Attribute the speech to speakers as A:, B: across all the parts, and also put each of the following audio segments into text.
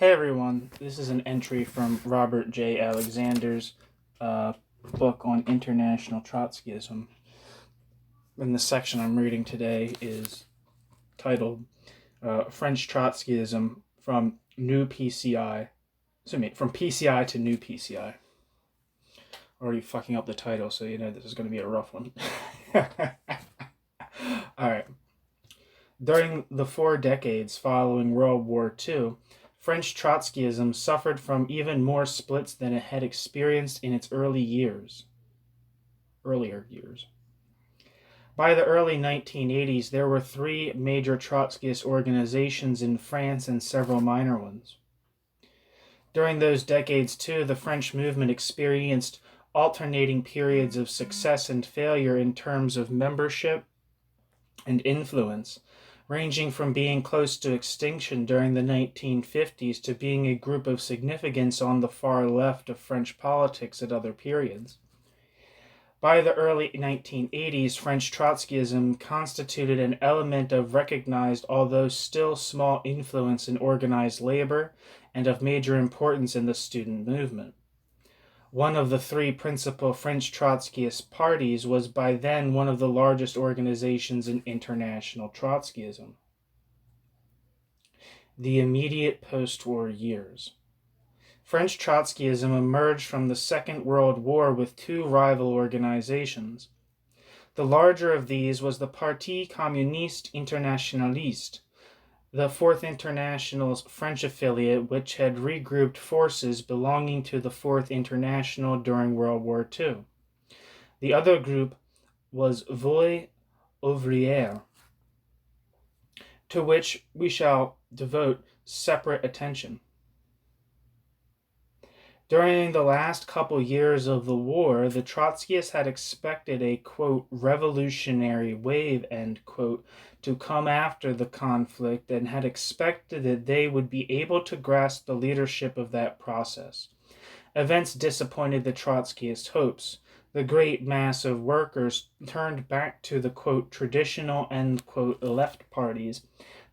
A: Hey everyone, this is an entry from Robert J. Alexander's book on international Trotskyism. And the section I'm reading today is titled French Trotskyism from New PCI. From PCI to New PCI. Already fucking up the title, so you know this is going to be a rough one. Alright. During the 4 decades following World War II, French Trotskyism suffered from even more splits than it had experienced in its earlier years. By the early 1980s, there were 3 major Trotskyist organizations in France and several minor ones. During those decades, too, the French movement experienced alternating periods of success and failure in terms of membership and influence, ranging from being close to extinction during the 1950s to being a group of significance on the far left of French politics at other periods. By the early 1980s, French Trotskyism constituted an element of recognized, although still small, influence in organized labor and of major importance in the student movement. One of the 3 principal French Trotskyist parties was by then one of the largest organizations in international Trotskyism. The immediate post-war years. French Trotskyism emerged from the Second World War with 2 rival organizations. The larger of these was the Parti Communiste Internationaliste, the Fourth International's French affiliate, which had regrouped forces belonging to the Fourth International during World War II. The other group was Voix Ouvrière, to which we shall devote separate attention. During the last couple years of the war, the Trotskyists had expected a, quote, revolutionary wave, end quote, to come after the conflict and had expected that they would be able to grasp the leadership of that process. Events disappointed the Trotskyist hopes. The great mass of workers turned back to the, quote, traditional, end quote, left parties,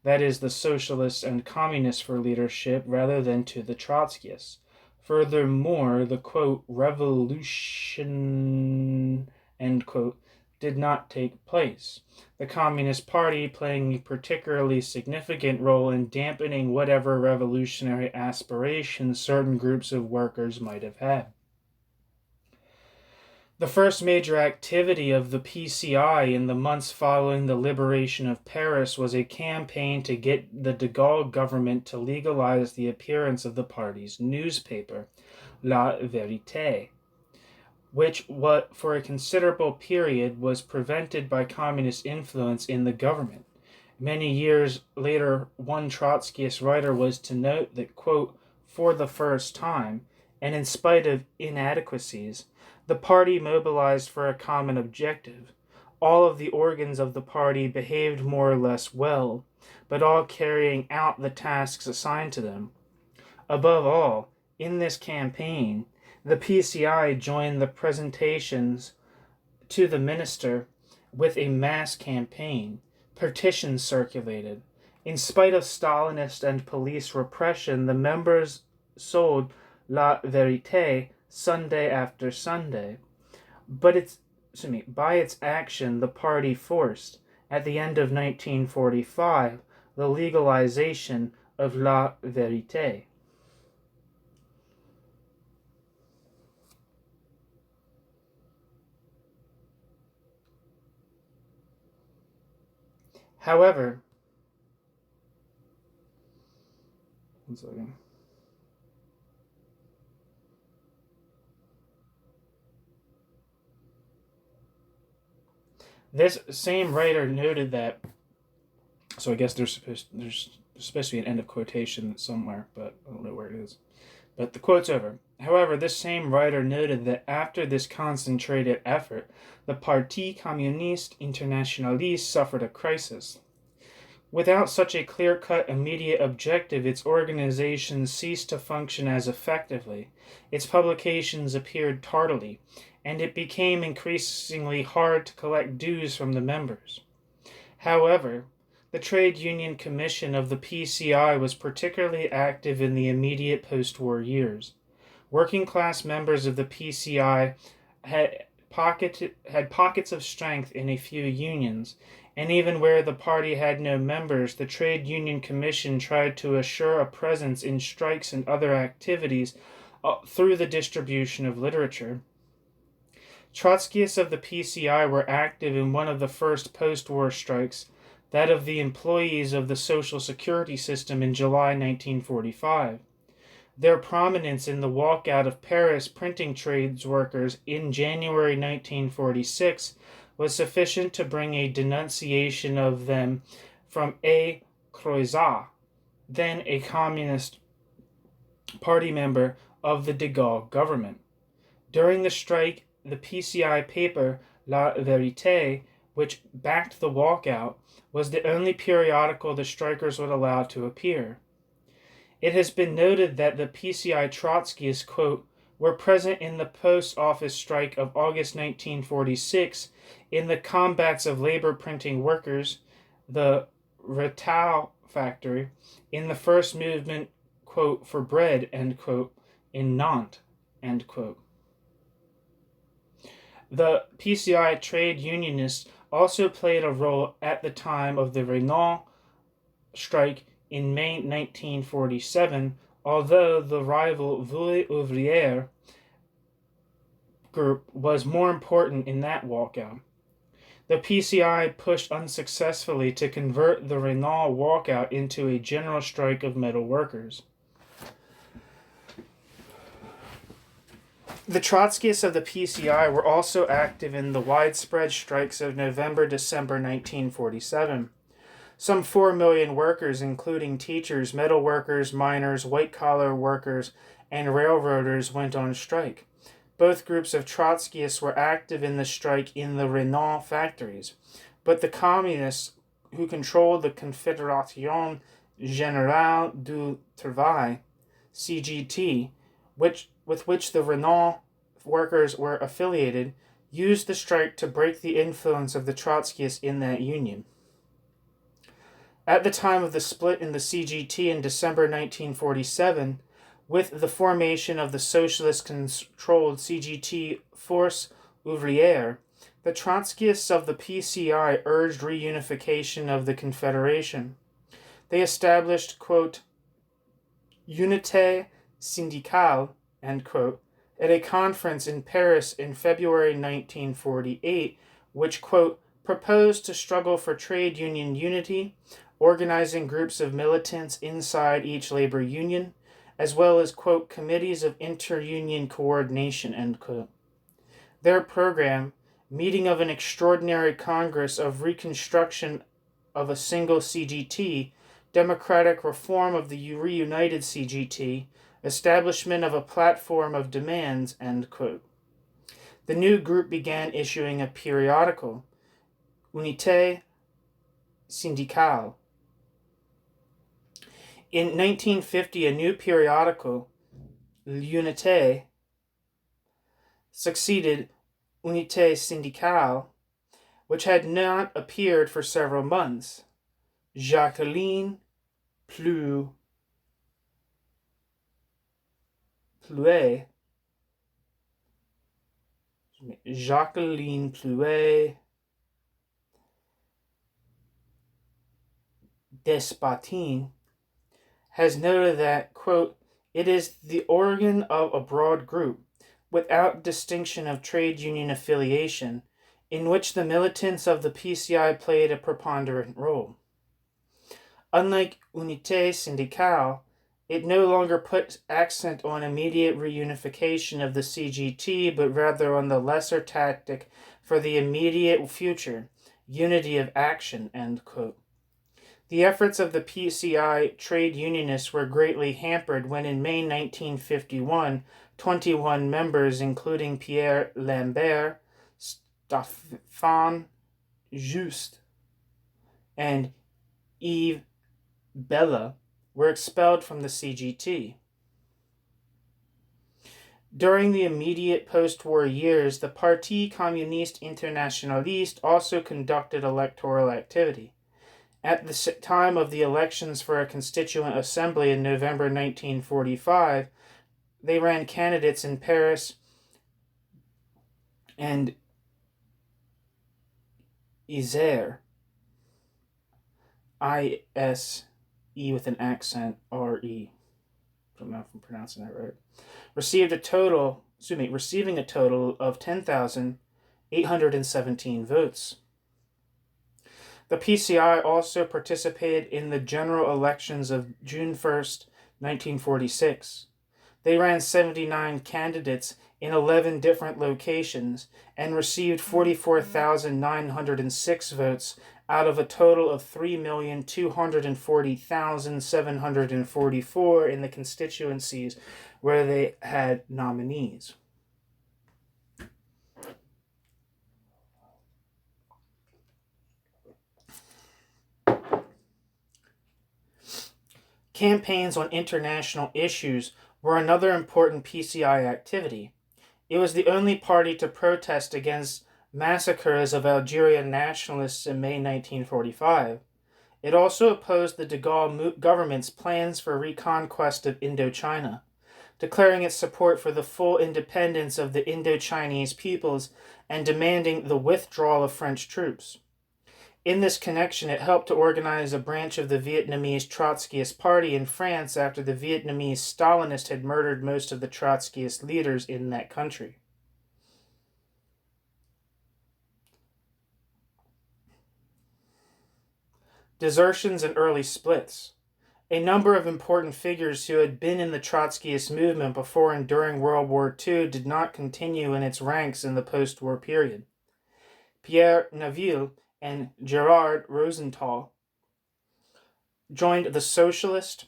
A: that is, the Socialists and Communists for leadership, rather than to the Trotskyists. Furthermore, the, quote, revolution, end quote, did not take place, the Communist Party playing a particularly significant role in dampening whatever revolutionary aspirations certain groups of workers might have had. The first major activity of the PCI in the months following the liberation of Paris was a campaign to get the de Gaulle government to legalize the appearance of the party's newspaper, La Vérité, which, for a considerable period, was prevented by communist influence in the government. Many years later, one Trotskyist writer was to note that, quote, for the first time, and in spite of inadequacies, the party mobilized for a common objective. All of the organs of the party behaved more or less well, but all carrying out the tasks assigned to them. Above all, in this campaign, the PCI joined the presentations to the minister with a mass campaign. Petitions circulated. In spite of Stalinist and police repression, the members sold La Vérité Sunday after Sunday. But by its action, the party forced, at the end of 1945, the legalization of La Vérité. However, one second. This same writer noted that, so I guess there's supposed to be an end of quotation somewhere, but I don't know where it is. But the quote's over. However, this same writer noted that after this concentrated effort, the Parti Communiste Internationaliste suffered a crisis. Without such a clear-cut immediate objective, its organization ceased to function as effectively. Its publications appeared tardily, and it became increasingly hard to collect dues from the members. However, The Trade Union Commission of the PCI was particularly active in the immediate post-war years. Working-class members of the PCI had pockets of strength in a few unions, and even where the party had no members, the Trade Union Commission tried to assure a presence in strikes and other activities through the distribution of literature. Trotskyists of the PCI were active in one of the first post-war strikes, that of the employees of the Social Security system in July 1945. Their prominence in the walkout of Paris printing trades workers in January 1946 was sufficient to bring a denunciation of them from A. Croizat, then a Communist Party member of the de Gaulle government. During the strike, the PCI paper La Vérité, which backed the walkout, was the only periodical the strikers would allow to appear. It has been noted that the PCI Trotskyists, quote, were present in the post office strike of August 1946, in the combats of labor printing workers, the Retau factory, in the first movement, quote, for bread, end quote, in Nantes, end quote. The PCI trade unionists also played a role at the time of the Renan strike in May 1947, although the rival Voix Ouvrière group was more important in that walkout. The PCI pushed unsuccessfully to convert the Renan walkout into a general strike of metal workers. The Trotskyists of the PCI were also active in the widespread strikes of November-December 1947. Some 4 million workers, including teachers, metal workers, miners, white-collar workers, and railroaders, went on strike. Both groups of Trotskyists were active in the strike in the Renan factories, but the communists who controlled the Confédération Générale du Travail, CGT, with which the Renan workers were affiliated, used the strike to break the influence of the Trotskyists in that union. At the time of the split in the CGT in December 1947, with the formation of the socialist-controlled CGT Force Ouvrière, the Trotskyists of the PCI urged reunification of the Confederation. They established, quote, Unité syndicale, end quote, at a conference in Paris in February 1948, which, quote, proposed to struggle for trade union unity, organizing groups of militants inside each labor union, as well as, quote, committees of inter-union coordination, end quote. Their program, meeting of an extraordinary Congress of reconstruction of a single CGT, democratic reform of the reunited CGT, establishment of a platform of demands, end quote. The new group began issuing a periodical, Unité syndicale. In 1950, a new periodical, L'Unité, succeeded Unité syndicale, which had not appeared for several months. Jacqueline Plouet Despatin has noted that, quote, it is the organ of a broad group, without distinction of trade union affiliation, in which the militants of the PCI played a preponderant role. Unlike Unité syndicale, it no longer puts accent on immediate reunification of the CGT, but rather on the lesser tactic for the immediate future, unity of action, end quote. The efforts of the PCI trade unionists were greatly hampered when in May 1951, 21 members, including Pierre Lambert, Stéphane Juste, and Yves Bella, were expelled from the CGT. During the immediate post-war years, the Parti Communiste Internationaliste also conducted electoral activity. At the time of the elections for a constituent assembly in November 1945, they ran candidates in Paris and Isère, I-S-E with an accent, R-E. I don't know if I'm pronouncing that right. Receiving a total of 10,817 votes. The PCI also participated in the general elections of June 1st, 1946. They ran 79 candidates in 11 different locations and received 44,906 votes out of a total of 3,240,744 in the constituencies where they had nominees. Campaigns on international issues were another important PCI activity. It was the only party to protest against massacres of Algerian nationalists in May 1945. It also opposed the de Gaulle government's plans for reconquest of Indochina, declaring its support for the full independence of the Indo-Chinese peoples and demanding the withdrawal of French troops. In this connection, it helped to organize a branch of the Vietnamese Trotskyist Party in France after the Vietnamese Stalinists had murdered most of the Trotskyist leaders in that country. Desertions and early splits. A number of important figures who had been in the Trotskyist movement before and during World War II did not continue in its ranks in the post-war period. Pierre Naville and Gerard Rosenthal joined the Socialist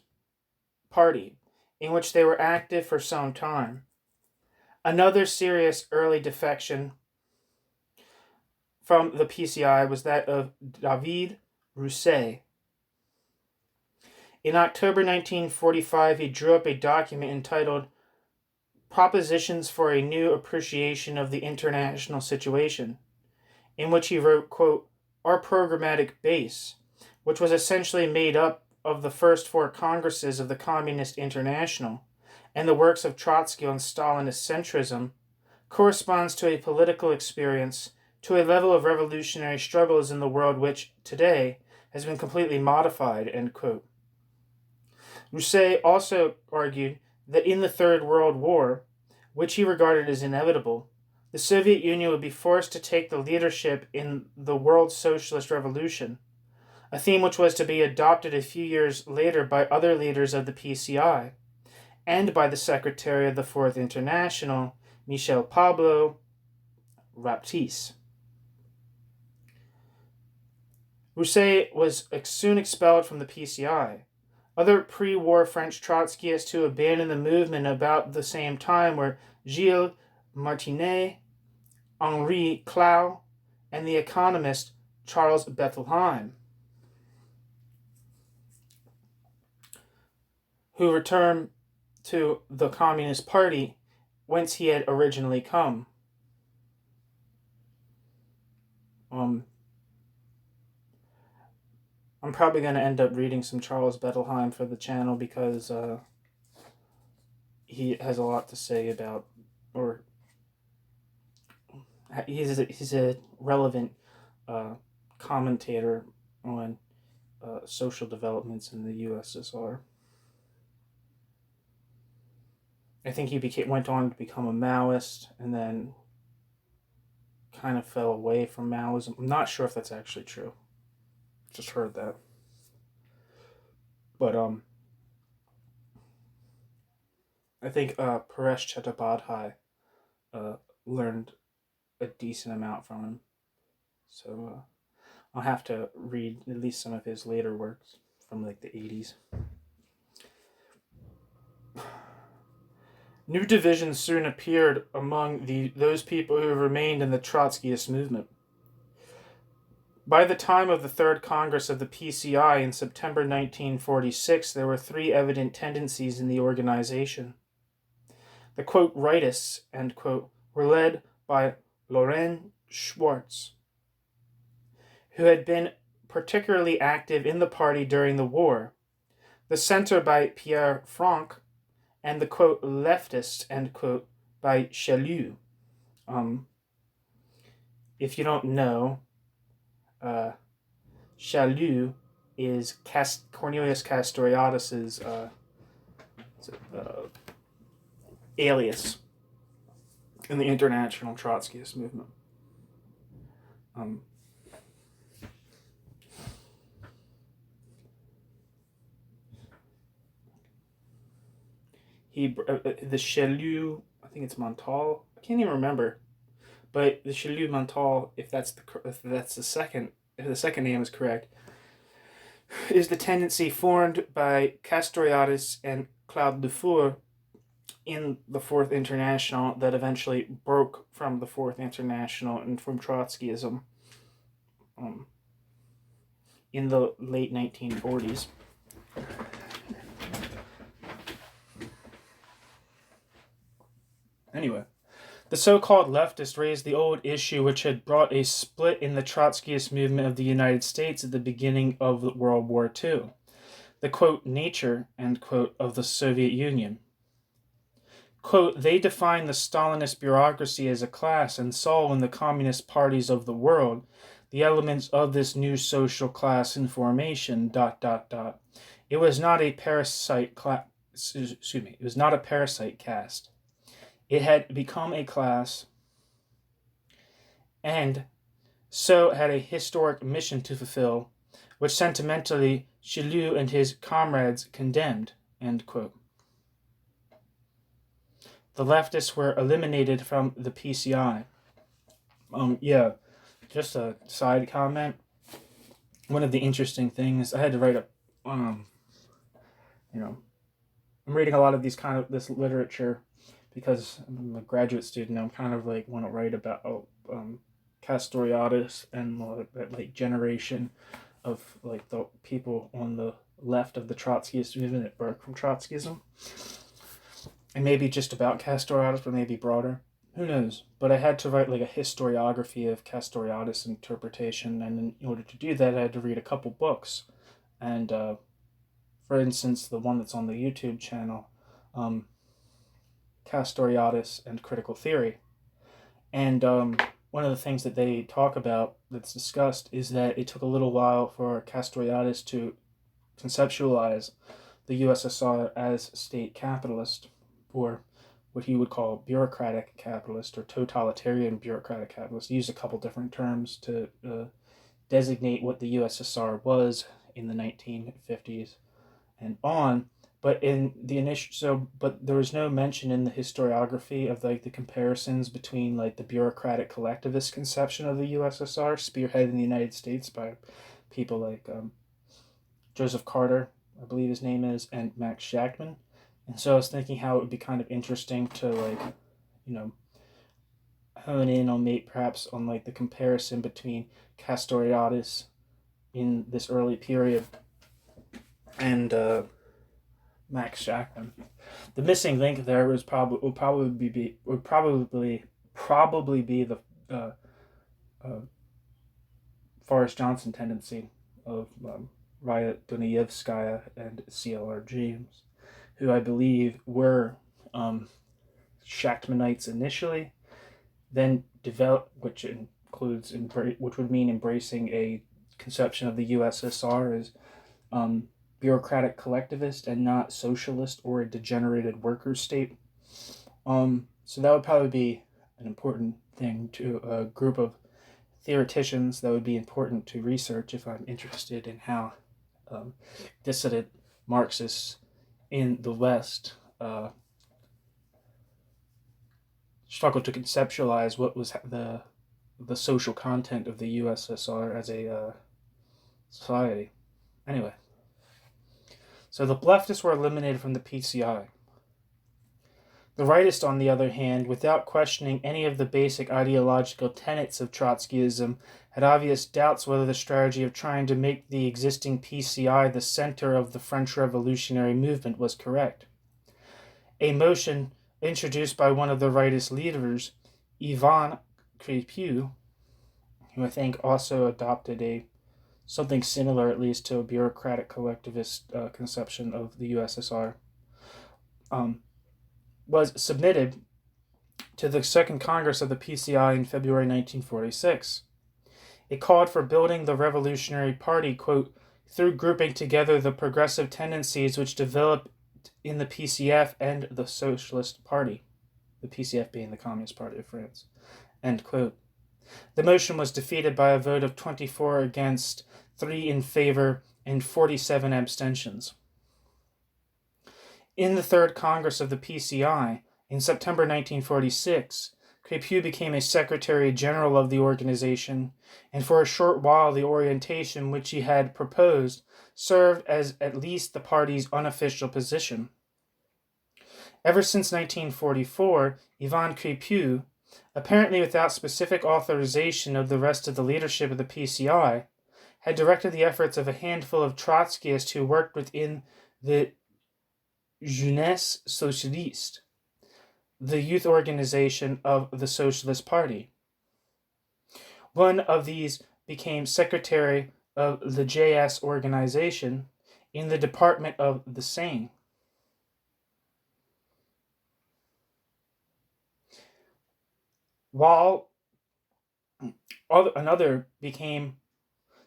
A: Party, in which they were active for some time. Another serious early defection from the PCI was that of David Rousset. In October 1945, he drew up a document entitled Propositions for a New Appreciation of the International Situation, in which he wrote, quote, our programmatic base, which was essentially made up of the first four congresses of the Communist International and the works of Trotsky on Stalinist centrism, corresponds to a political experience, to a level of revolutionary struggles in the world which, today, has been completely modified, end quote. Rousset also argued that in the Third World War, which he regarded as inevitable, the Soviet Union would be forced to take the leadership in the world socialist revolution, a theme which was to be adopted a few years later by other leaders of the PCI, and by the Secretary of the Fourth International, Michel Pablo Raptis. Rousset was soon expelled from the PCI. Other pre-war French Trotskyists who abandoned the movement about the same time were Gilles Martinet, Henri Cloud, and the economist Charles Bettelheim, who returned to the Communist Party whence he had originally come. I'm probably going to end up reading some Charles Bettelheim for the channel because he has a lot to say about, or he's a relevant commentator on social developments in the USSR. I think he went on to become a Maoist and then kind of fell away from Maoism. I'm not sure if that's actually true. Just heard that. But I think Paresh Chattopadhyay learned a decent amount from him. So I'll have to read at least some of his later works from like the 80s. New divisions soon appeared among those people who remained in the Trotskyist movement. By the time of the Third Congress of the PCI in September 1946, there were three evident tendencies in the organization. The, quote, rightists, end quote, were led by Laurent Schwartz, who had been particularly active in the party during the war. The Center by Pierre Franck, and the, quote, leftist, end quote, by Chaulieu. If you don't know, Chaulieu is Cornelius Castoriadis's alias in the international Trotskyist movement. The Chaulieu, I think it's Montal. I can't even remember, but the Chaulieu Montal, if the second name is correct, is the tendency formed by Castoriadis and Claude Dufour in the Fourth International that eventually broke from the Fourth International and from Trotskyism in the late 1940s. Anyway, the so-called leftists raised the old issue which had brought a split in the Trotskyist movement of the United States at the beginning of World War II. The, quote, nature, end quote, of the Soviet Union. Quote, they defined the Stalinist bureaucracy as a class and saw in the communist parties of the world the elements of this new social class in formation, ... It was not a parasite It was not a parasite caste. It had become a class, and so had a historic mission to fulfill, which sentimentally Chaulieu and his comrades condemned, end quote. The leftists were eliminated from the PCI. Just a side comment. One of the interesting things, I had to write I'm reading a lot of this literature because I'm a graduate student. I'm kind of like want to write about Castoriadis and like generation of like the people on the left of the Trotskyist movement that broke from Trotskyism. And maybe just about Castoriadis, but maybe broader. Who knows? But I had to write like a historiography of Castoriadis interpretation, and in order to do that, I had to read a couple books. And for instance, the one that's on the YouTube channel, Castoriadis and Critical Theory. And one of the things that they talk about that's discussed is that it took a little while for Castoriadis to conceptualize the USSR as state capitalist, or what he would call bureaucratic capitalist or totalitarian bureaucratic capitalist. He used a couple different terms to designate what the USSR was in the 1950s and on. But in the but there was no mention in the historiography of like the comparisons between like the bureaucratic collectivist conception of the USSR, spearheaded in the United States by people like Joseph Carter, I believe his name is, and Max Shachtman. And so I was thinking how it would be kind of interesting to like, hone in on perhaps on like the comparison between Castoriadis in this early period and Max Shachtman. The missing link there would probably be the Forrest Johnson tendency of Raya Dunayevskaya and C.L.R. James, who I believe were Shachtmanites initially, then developed, which would mean embracing a conception of the USSR as bureaucratic collectivist and not socialist or a degenerated worker state. So that would probably be an important thing to a group of theoreticians that would be important to research if I'm interested in how dissident Marxists in the West struggled to conceptualize what was the social content of the USSR as a society. Anyway, so the leftists were eliminated from the PCI. The rightists, on the other hand, without questioning any of the basic ideological tenets of Trotskyism, had obvious doubts whether the strategy of trying to make the existing PCI the center of the French Revolutionary movement was correct. A motion introduced by one of the rightist leaders, Yvan Craipeau, who I think also adopted a something similar at least to a bureaucratic collectivist conception of the USSR, was submitted to the Second Congress of the PCI in February 1946. It called for building the Revolutionary Party, quote, through grouping together the progressive tendencies which developed in the PCF and the Socialist Party, the PCF being the Communist Party of France, end quote. The motion was defeated by a vote of 24 against, 3 in favor, and 47 abstentions. In the Third Congress of the PCI, in September 1946, Craipeau became a Secretary General of the organization, and for a short while the orientation which he had proposed served as at least the party's unofficial position. Ever since 1944, Yvan Craipeau, apparently without specific authorization of the rest of the leadership of the PCI, had directed the efforts of a handful of Trotskyists who worked within the Jeunesse Socialiste, the youth organization of the Socialist Party. One of these became secretary of the JS organization in the department of the Seine. While another became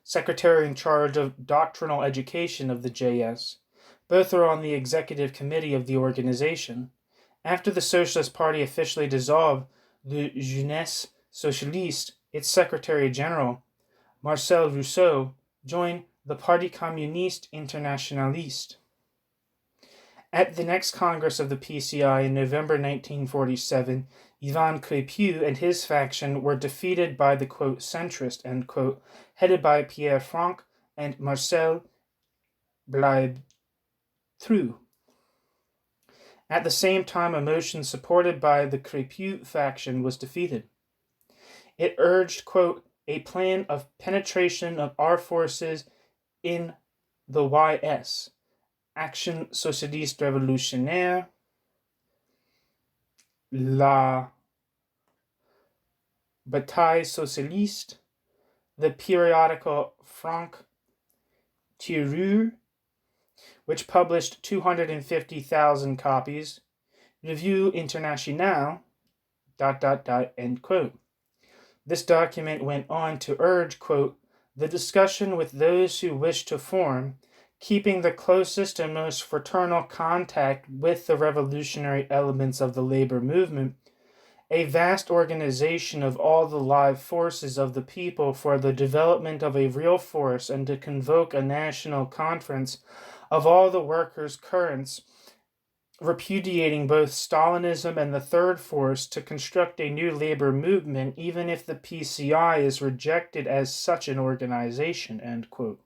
A: secretary in charge of doctrinal education of the JS. Both are on the executive committee of the organization. After the Socialist Party officially dissolved the Jeunesse Socialiste, its Secretary General, Marcel Rousseau, joined the Parti Communiste Internationaliste. At the next Congress of the PCI in November 1947, Yvan Craipeau and his faction were defeated by the, quote, centrist, end quote, headed by Pierre Franck and Marcel Blaibtrou. At the same time, a motion supported by the Craipeau faction was defeated. It urged, quote, a plan of penetration of our forces in the YS, Action Socialiste Révolutionnaire, la Bataille Socialiste, the periodical Franc Tireur, which published 250,000 copies, Revue Internationale, ... end quote. This document went on to urge, quote, the discussion with those who wish to form, keeping the closest and most fraternal contact with the revolutionary elements of the labor movement, a vast organization of all the live forces of the people for the development of a real force and to convoke a national conference of all the workers' currents, repudiating both Stalinism and the third force to construct a new labor movement, even if the PCI is rejected as such an organization, end quote.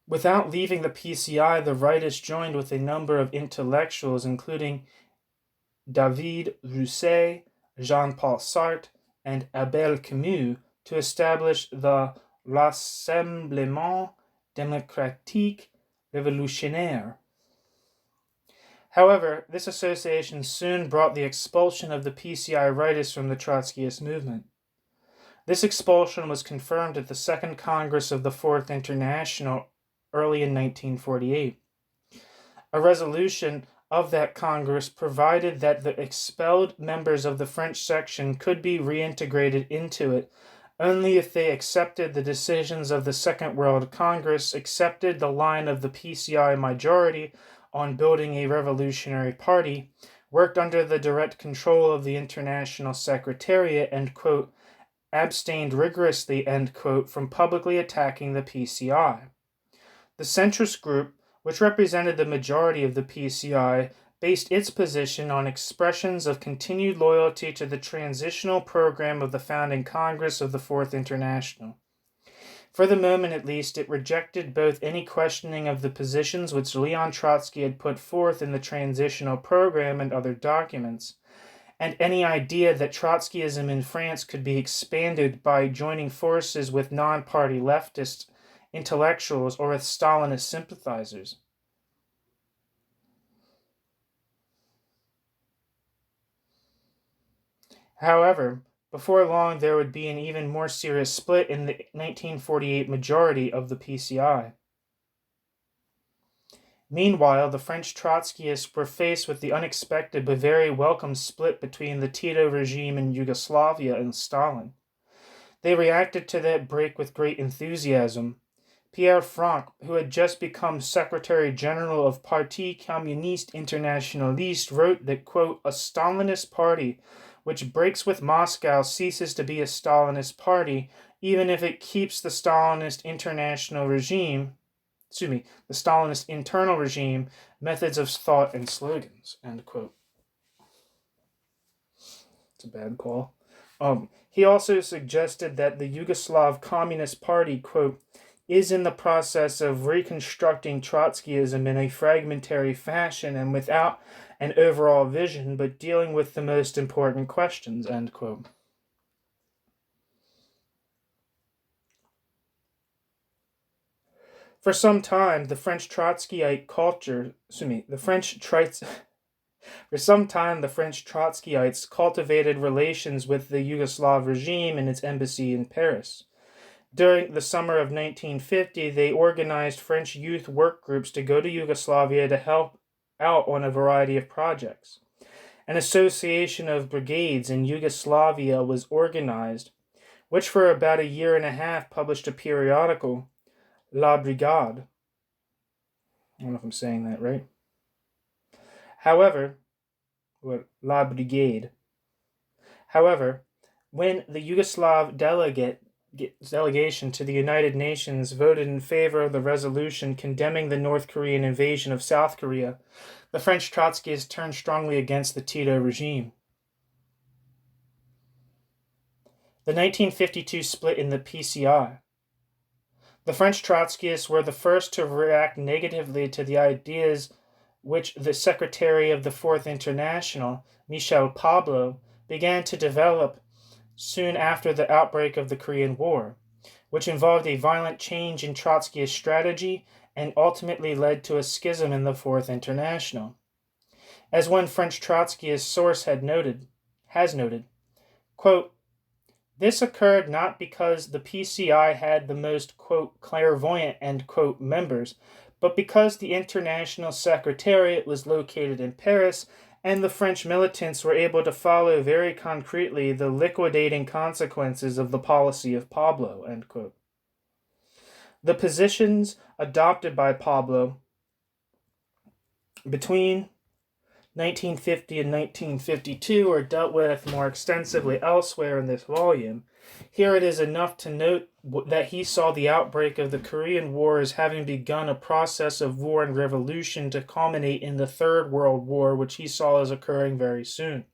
A: Without leaving the PCI, the rightists joined with a number of intellectuals, including David Rousset, Jean-Paul Sartre, and Abel Camus, to establish the Rassemblement Démocratique Révolutionnaire. However, this association soon brought the expulsion of the PCI rightists from the Trotskyist movement. This expulsion was confirmed at the Second Congress of the Fourth International early in 1948. A resolution of that Congress provided that the expelled members of the French section could be reintegrated into it only if they accepted the decisions of the Second World Congress, accepted the line of the PCI majority on building a revolutionary party, worked under the direct control of the International Secretariat, and, quote, abstained rigorously, end quote, from publicly attacking the PCI. The centrist group, which represented the majority of the PCI, based its position on expressions of continued loyalty to the transitional program of the founding Congress of the Fourth International. For the moment, at least, it rejected both any questioning of the positions which Leon Trotsky had put forth in the transitional program and other documents, and any idea that Trotskyism in France could be expanded by joining forces with non-party leftist intellectuals or with Stalinist sympathizers. However, Before long, there would be an even more serious split in the 1948 majority of the PCI. Meanwhile, the French Trotskyists were faced with the unexpected but very welcome split between the Tito regime in Yugoslavia and Stalin. They reacted to that break with great enthusiasm. Pierre Franck, who had just become Secretary General of Parti Communiste Internationaliste, wrote that, quote, "A Stalinist party which breaks with Moscow ceases to be a Stalinist party, even if it keeps the Stalinist international regime, the Stalinist internal regime, methods of thought and slogans," end quote. It's a bad call. He also suggested that the Yugoslav Communist Party, quote, "is in the process of reconstructing Trotskyism in a fragmentary fashion and without an overall vision, but dealing with the most important questions," end quote. For some time, the French Trotskyites cultivated relations with the Yugoslav regime and its embassy in Paris. During the summer of 1950, they organized French youth work groups to go to Yugoslavia to help out on a variety of projects. An association of brigades in Yugoslavia was organized, which for about a year and a half published a periodical, La Brigade. I don't know if I'm saying that right. However, La Brigade. However, when the Yugoslav delegation to the United Nations voted in favor of the resolution condemning the North Korean invasion of South Korea, the French Trotskyists turned strongly against the Tito regime. The 1952 split in the PCI. The French Trotskyists were the first to react negatively to the ideas which the Secretary of the Fourth International, Michel Pablo, began to develop soon after the outbreak of the Korean War, which involved a violent change in Trotskyist strategy and ultimately led to a schism in the Fourth International. As one French Trotskyist source has noted, quote, "This occurred not because the PCI had the most, quote, clairvoyant, end quote, members, but because the International Secretariat was located in Paris and the French militants were able to follow very concretely the liquidating consequences of the policy of Pablo," end quote. The positions adopted by Pablo between 1950 and 1952 are dealt with more extensively elsewhere in this volume. Here it is enough to note that he saw the outbreak of the Korean War as having begun a process of war and revolution to culminate in the Third World War, which he saw as occurring very soon.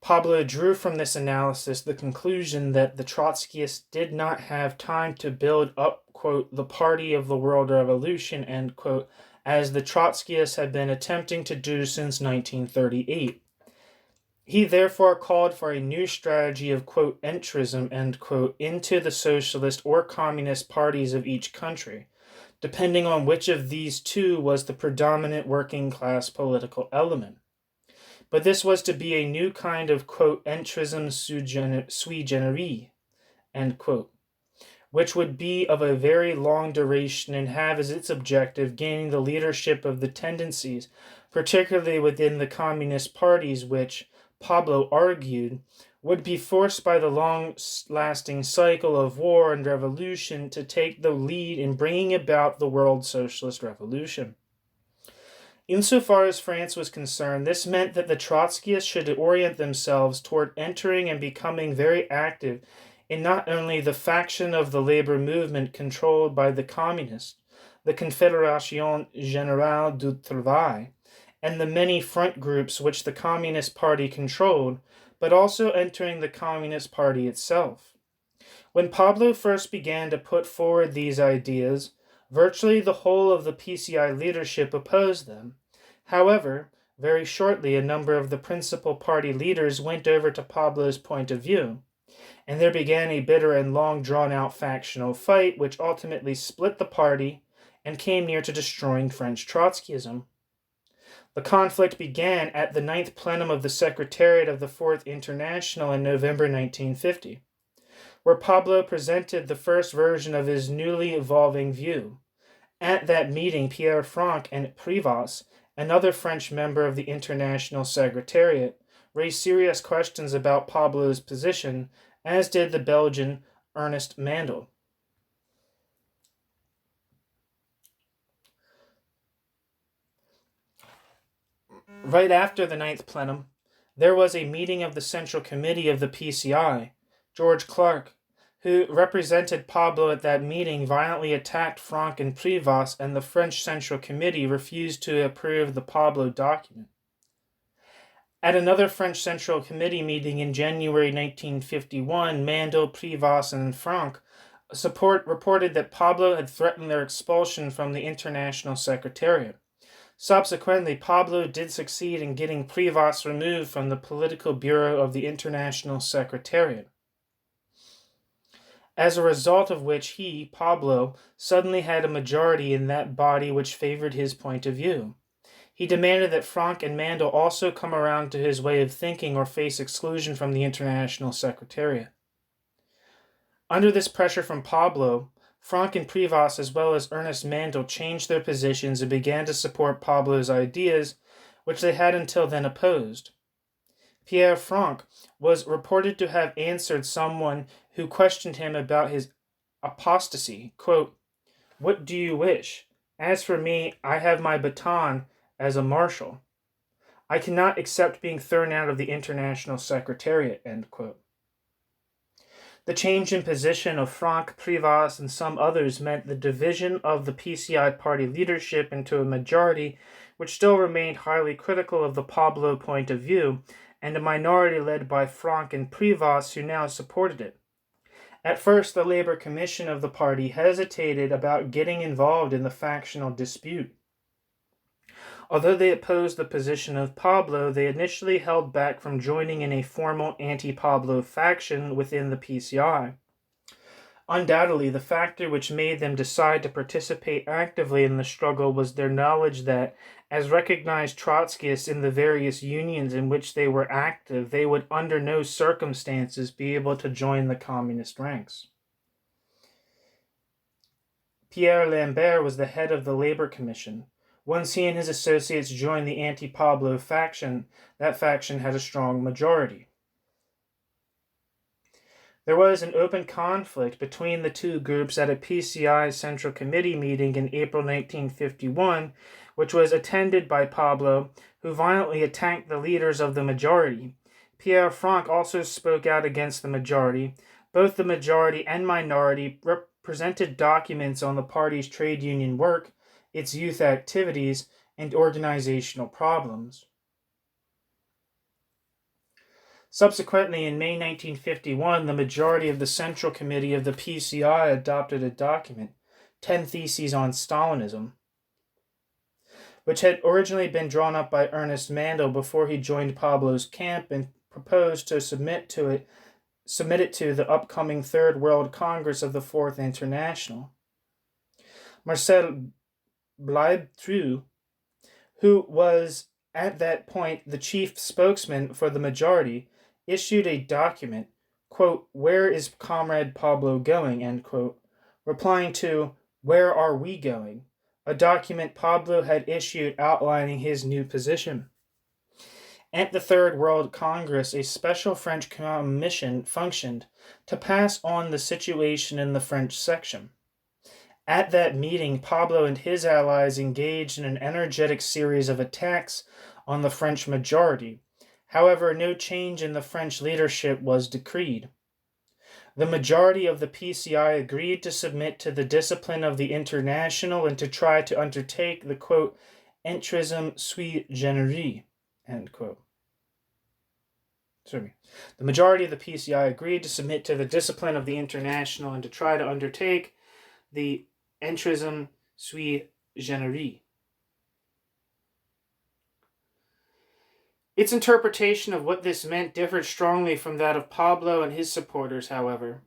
A: Pablo drew from this analysis the conclusion that the Trotskyists did not have time to build up, quote, "the party of the world revolution," end quote, as the Trotskyists had been attempting to do since 1938. He therefore called for a new strategy of, quote, "entrism," end quote, into the socialist or communist parties of each country, depending on which of these two was the predominant working class political element. But this was to be a new kind of, quote, "entrism sui generis," end quote, which would be of a very long duration and have as its objective gaining the leadership of the tendencies, particularly within the communist parties, which, Pablo argued, would be forced by the long-lasting cycle of war and revolution to take the lead in bringing about the world socialist revolution. Insofar as France was concerned, this meant that the Trotskyists should orient themselves toward entering and becoming very active in not only the faction of the labor movement controlled by the communists, the Confédération Générale du Travail, and the many front groups which the Communist Party controlled, but also entering the Communist Party itself. When Pablo first began to put forward these ideas, virtually the whole of the PCI leadership opposed them. However, very shortly a number of the principal party leaders went over to Pablo's point of view. and there began a bitter and long drawn-out factional fight which ultimately split the party and came near to destroying French Trotskyism. The conflict began at the 9th plenum of the Secretariat of the Fourth International in November 1950, where Pablo presented the first version of his newly evolving view. At that meeting, Pierre Franck and Privas, another French member of the International Secretariat, raised serious questions about Pablo's position, as did the Belgian Ernest Mandel. Right after the 9th plenum, there was a meeting of the Central Committee of the PCI. George Clark, who represented Pablo at that meeting, violently attacked Franck and Privas, and the French Central Committee refused to approve the Pablo document. At another French Central Committee meeting in January 1951, Mandel, Privas, and Franck reported that Pablo had threatened their expulsion from the International Secretariat. Subsequently, Pablo did succeed in getting Privas removed from the political bureau of the International Secretariat, as a result of which he, Pablo, suddenly had a majority in that body which favored his point of view. He demanded that Franck and Mandel also come around to his way of thinking or face exclusion from the International Secretariat. Under this pressure from Pablo, Franck and Privas, as well as Ernest Mandel, changed their positions and began to support Pablo's ideas, which they had until then opposed. Pierre Franck was reported to have answered someone who questioned him about his apostasy, quote, "What do you wish? As for me, I have my baton as a marshal. I cannot accept being thrown out of the International Secretariat," end quote. The change in position of Franck, Privas, and some others meant the division of the PCI party leadership into a majority which still remained highly critical of the Pablo point of view, and a minority led by Franck and Privas who now supported it. At first, the Labor Commission of the party hesitated about getting involved in the factional dispute. Although they opposed the position of Pablo, they initially held back from joining in a formal anti-Pablo faction within the PCI. Undoubtedly, the factor which made them decide to participate actively in the struggle was their knowledge that, as recognized Trotskyists in the various unions in which they were active, they would under no circumstances be able to join the communist ranks. Pierre Lambert was the head of the Labor Commission. Once he and his associates joined the anti-Pablo faction, that faction had a strong majority. There was an open conflict between the two groups at a PCI Central Committee meeting in April 1951, which was attended by Pablo, who violently attacked the leaders of the majority. Pierre Franck also spoke out against the majority. Both the majority and minority presented documents on the party's trade union work, its youth activities, and organizational problems. Subsequently, in May 1951, the majority of the Central Committee of the PCI adopted a document, 10 Theses on Stalinism, which had originally been drawn up by Ernest Mandel before he joined Pablo's camp, and proposed to submit it to the upcoming Third World Congress of the Fourth International. Marcel Bleibtreu, who was at that point the chief spokesman for the majority, issued a document, quote, "Where is Comrade Pablo going?" end quote, replying to "Where are we going?" a document Pablo had issued outlining his new position. At the Third World Congress, a special French commission functioned to pass on the situation in the French section. At that meeting, Pablo and his allies engaged in an energetic series of attacks on the French majority. However, no change in the French leadership was decreed. The majority of the PCI agreed to submit to the discipline of the International and to try to undertake the, quote, "entrisme sui generis," end quote. The majority of the PCI agreed to submit to the discipline of the International and to try to undertake the entrisme sui generis. Its interpretation of what this meant differed strongly from that of Pablo and his supporters, however.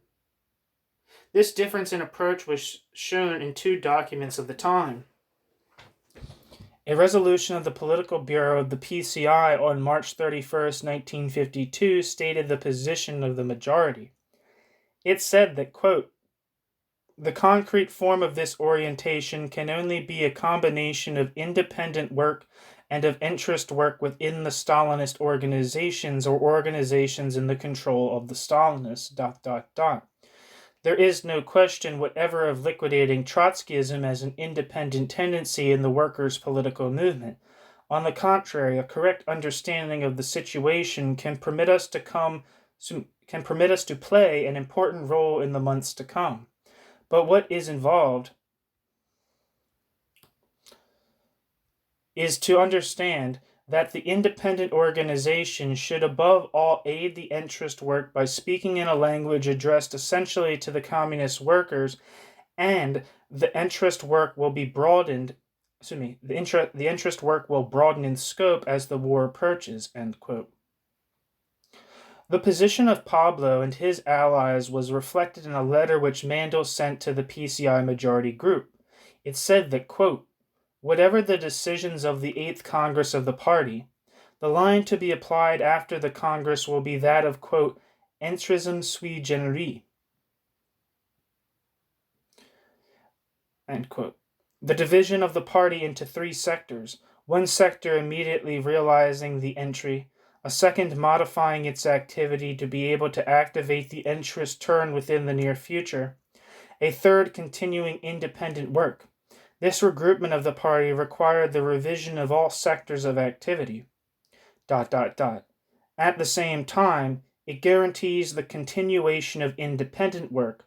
A: This difference in approach was shown in two documents of the time. A resolution of the Political Bureau of the PCI on March 31st, 1952 stated the position of the majority. It said that, quote, "The concrete form of this orientation can only be a combination of independent work and of interest work within the Stalinist organizations or organizations in the control of the Stalinists, ... There is no question whatever of liquidating Trotskyism as an independent tendency in the workers' political movement. On the contrary, a correct understanding of the situation can permit us to play an important role in the months to come. But what is involved is to understand that the independent organization should above all aid the interest work by speaking in a language addressed essentially to the communist workers, and the interest work will be broadened. The interest work will broaden in scope as the war approaches." End quote. The position of Pablo and his allies was reflected in a letter which Mandel sent to the PCI majority group. It said that, quote, "Whatever the decisions of the 8th Congress of the party, the line to be applied after the Congress will be that of, quote, entrism sui generis." End quote. The division of the party into three sectors, one sector immediately realizing the entry, a second modifying its activity to be able to activate the interest turn within the near future, a third continuing independent work. This regroupment of the party required the revision of all sectors of activity. ... At the same time, it guarantees the continuation of independent work,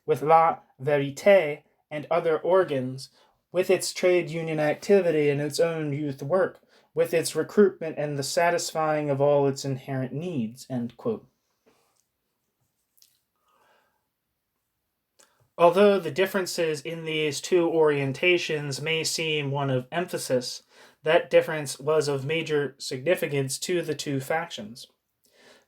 A: with La Vérité and other organs, with its trade union activity and its own youth work, with its recruitment and the satisfying of all its inherent needs." End quote. Although the differences in these two orientations may seem one of emphasis, that difference was of major significance to the two factions.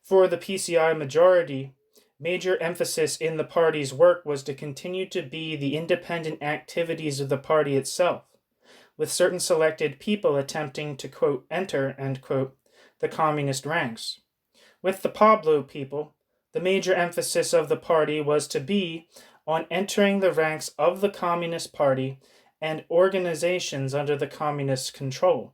A: For the PCI majority, major emphasis in the party's work was to continue to be the independent activities of the party itself, with certain selected people attempting to, quote, enter, end quote, the communist ranks. With the Pablo people, the major emphasis of the party was to be on entering the ranks of the Communist Party and organizations under the communist control.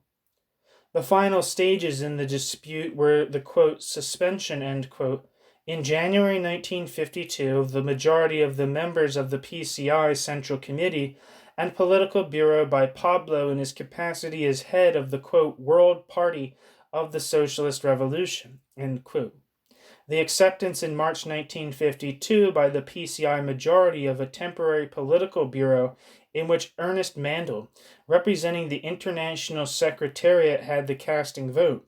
A: The final stages in the dispute were the, quote, suspension, end quote, in January 1952 of the majority of the members of the PCI Central Committee and Political Bureau by Pablo in his capacity as head of the, quote, World Party of the Socialist Revolution, end quote. The acceptance in March 1952 by the PCI majority of a temporary political bureau in which Ernest Mandel, representing the International Secretariat, had the casting vote.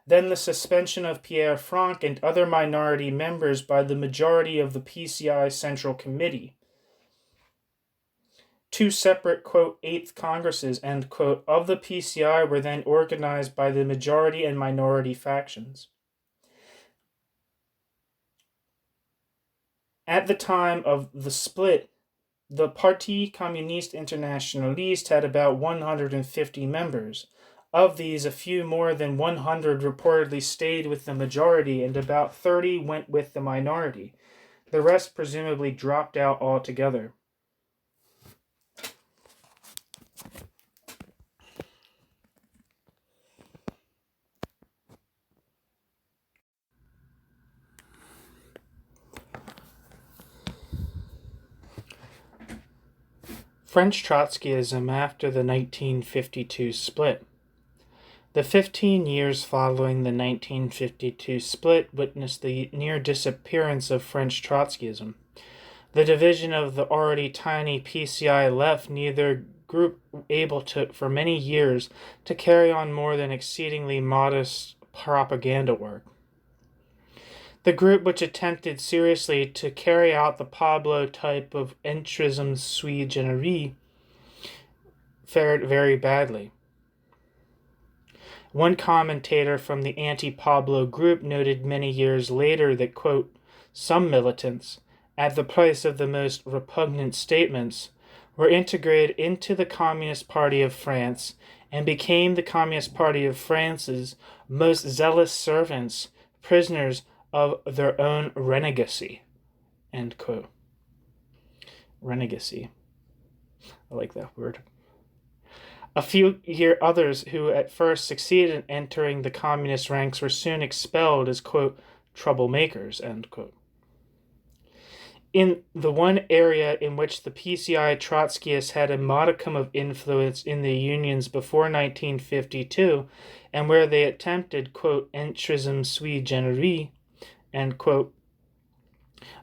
A: Then the suspension of Pierre Franck and other minority members by the majority of the PCI Central Committee. Two separate, quote, 8th Congresses, end quote, of the PCI were then organized by the majority and minority factions. At the time of the split, the Parti Communiste Internationaliste had about 150 members. Of these, a few more than 100 reportedly stayed with the majority and about 30 went with the minority. The rest presumably dropped out altogether. French Trotskyism after the 1952 split. The 15 years following the 1952 split witnessed the near disappearance of French Trotskyism. The division of the already tiny PCI left neither group able to, for many years, to carry on more than exceedingly modest propaganda work. The group which attempted seriously to carry out the Pablo type of entrism sui generis fared very badly. One commentator from the anti-Pablo group noted many years later that, quote, some militants, at the price of the most repugnant statements, were integrated into the Communist Party of France and became the Communist Party of France's most zealous servants, prisoners of their own renegacy, end quote. Renegacy. I like that word. A few others who at first succeeded in entering the communist ranks were soon expelled as, quote, troublemakers, end quote. In the one area in which the PCI Trotskyists had a modicum of influence in the unions before 1952, and where they attempted, quote, entrism sui generis, end quote,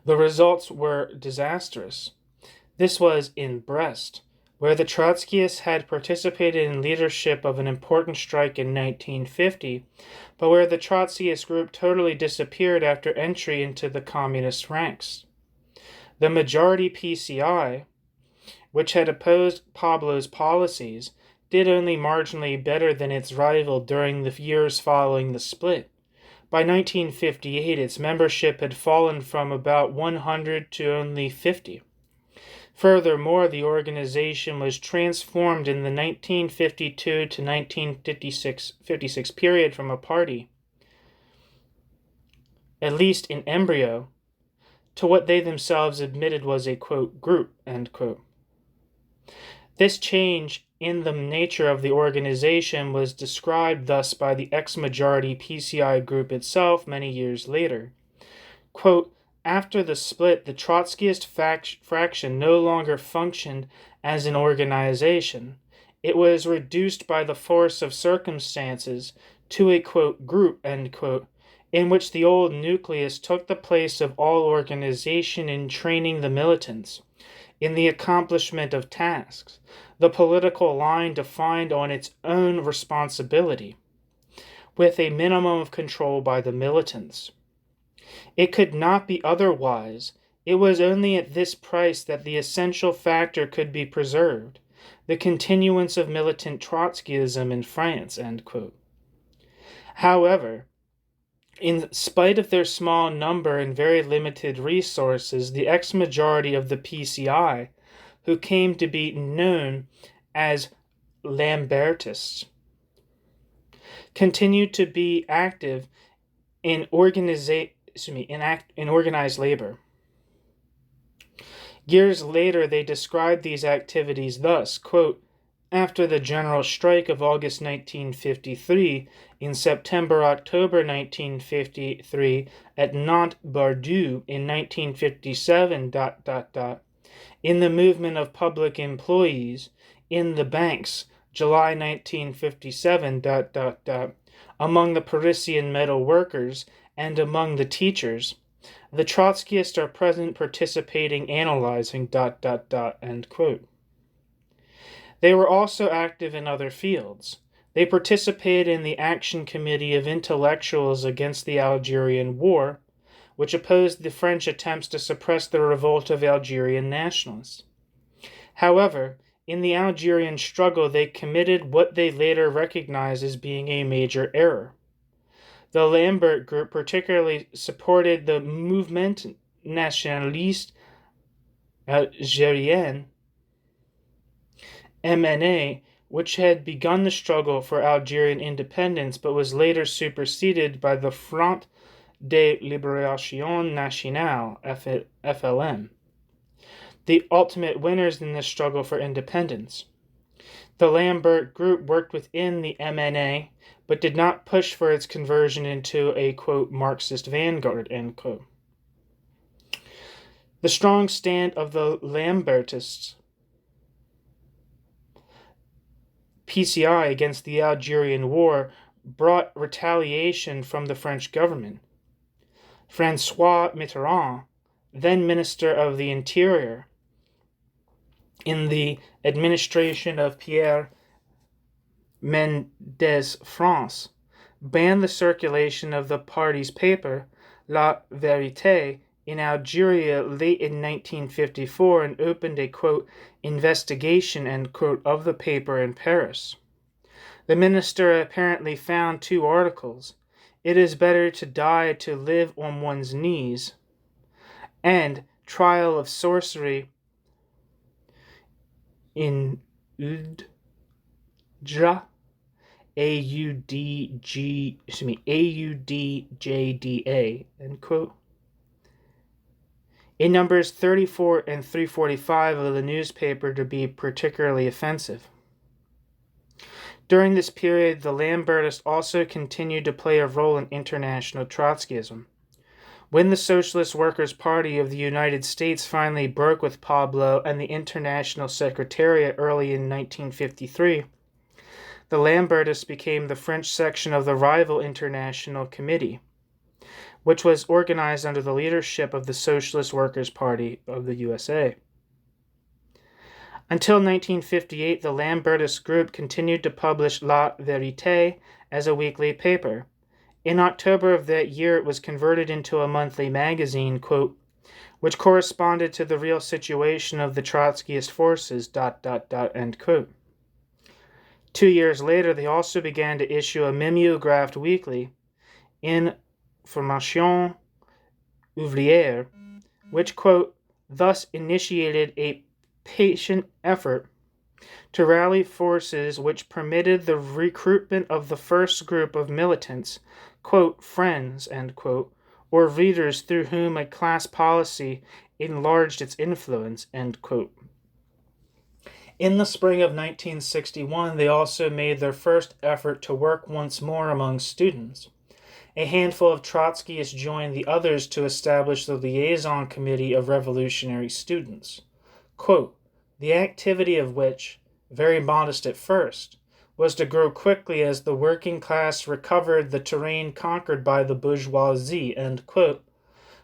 A: the results were disastrous. This was in Brest, where the Trotskyists had participated in leadership of an important strike in 1950, but where the Trotskyist group totally disappeared after entry into the communist ranks. The majority PCI, which had opposed Pablo's policies, did only marginally better than its rival during the years following the split. By 1958, its membership had fallen from about 100 to only 50. Furthermore, the organization was transformed in the 1952 to 1956 period from a party, at least in embryo, to what they themselves admitted was a, quote, group, end quote. This change in the nature of the organization was described thus by the ex-majority PCI group itself many years later. Quote, after the split, the Trotskyist fraction no longer functioned as an organization. It was reduced by the force of circumstances to a, quote, group, end quote, in which the old nucleus took the place of all organization in training the militants, in the accomplishment of tasks, the political line defined on its own responsibility, with a minimum of control by the militants. It could not be otherwise. It was only at this price that the essential factor could be preserved, the continuance of militant Trotskyism in France, end quote. However, in spite of their small number and very limited resources, the ex-majority of the PCI, who came to be known as Lambertists, continued to be active in organized labor. Years later, they described these activities thus, quote, after the general strike of August 1953, in September-October 1953, at Nantes-Bardoux in 1957, in the movement of public employees, in the banks, July 1957, among the Parisian metal workers, and among the teachers. The Trotskyists are present participating, analyzing, end quote. They were also active in other fields. They participated in the Action Committee of Intellectuals against the Algerian War, which opposed the French attempts to suppress the revolt of Algerian nationalists. However, in the Algerian struggle, they committed what they later recognized as being a major error. The Lambert group particularly supported the Mouvement Nationaliste Algérien, MNA, which had begun the struggle for Algerian independence but was later superseded by the Front de Libération Nationale, FLN, the ultimate winners in the struggle for independence. The Lambert group worked within the MNA, but did not push for its conversion into a, quote, Marxist vanguard, end quote. The strong stand of the Lambertists PCI against the Algerian War brought retaliation from the French government. François Mitterrand, then Minister of the Interior in the administration of Pierre Mendès France, banned the circulation of the party's paper, La Vérité, in Algeria late in 1954 and opened a, quote, investigation, end quote, of the paper in Paris. The minister apparently found two articles: "It is better to die to live on one's knees," and "Trial of Sorcery in Udja, Audjda," end quote. It numbers 34 and 345 of the newspaper to be particularly offensive. During this period, the Lambertists also continued to play a role in international Trotskyism. When the Socialist Workers' Party of the United States finally broke with Pablo and the International Secretariat early in 1953, the Lambertists became the French section of the rival International Committee, which was organized under the leadership of the Socialist Workers' Party of the USA. Until 1958, the Lambertist group continued to publish La Vérité as a weekly paper. In October of that year, it was converted into a monthly magazine, quote, which corresponded to the real situation of the Trotskyist forces, ... end quote. 2 years later, they also began to issue a mimeographed weekly, Information Ouvrière, which, quote, thus initiated a patient effort to rally forces which permitted the recruitment of the first group of militants, quote, friends, end quote, or readers through whom a class policy enlarged its influence, end quote. In the spring of 1961, they also made their first effort to work once more among students. A handful of Trotskyists joined the others to establish the Liaison Committee of Revolutionary Students, quote, the activity of which, very modest at first, was to grow quickly as the working class recovered the terrain conquered by the bourgeoisie, end quote,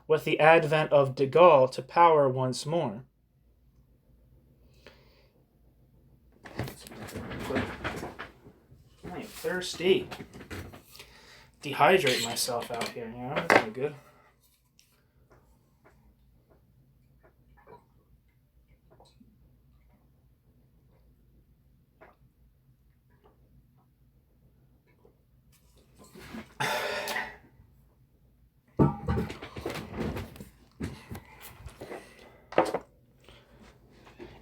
A: with the advent of de Gaulle to power once more. I'm thirsty. Dehydrate myself out here, you know? That's no good.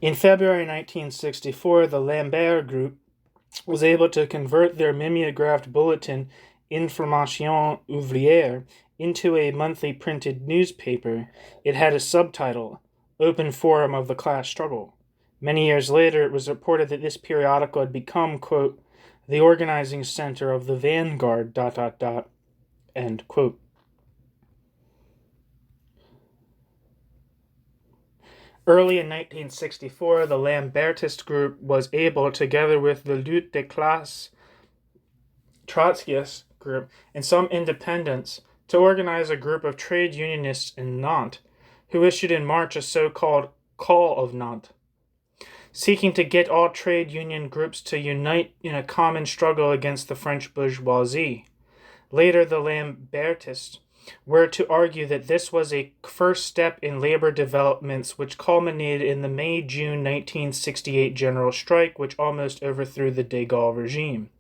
A: In February 1964, the Lambert Group was able to convert their mimeographed bulletin Information Ouvrière into a monthly printed newspaper. It had a subtitle, Open Forum of the Class Struggle. Many years later, it was reported that this periodical had become, quote, the organizing center of the vanguard, ... end quote. Early in 1964, the Lambertist group was able, together with the Lutte des Classes Trotskyist group and some independents, to organize a group of trade unionists in Nantes, who issued in March a so-called Call of Nantes, seeking to get all trade union groups to unite in a common struggle against the French bourgeoisie. Later, the Lambertists were to argue that this was a first step in labor developments which culminated in the May-June 1968 general strike, which almost overthrew the de Gaulle regime.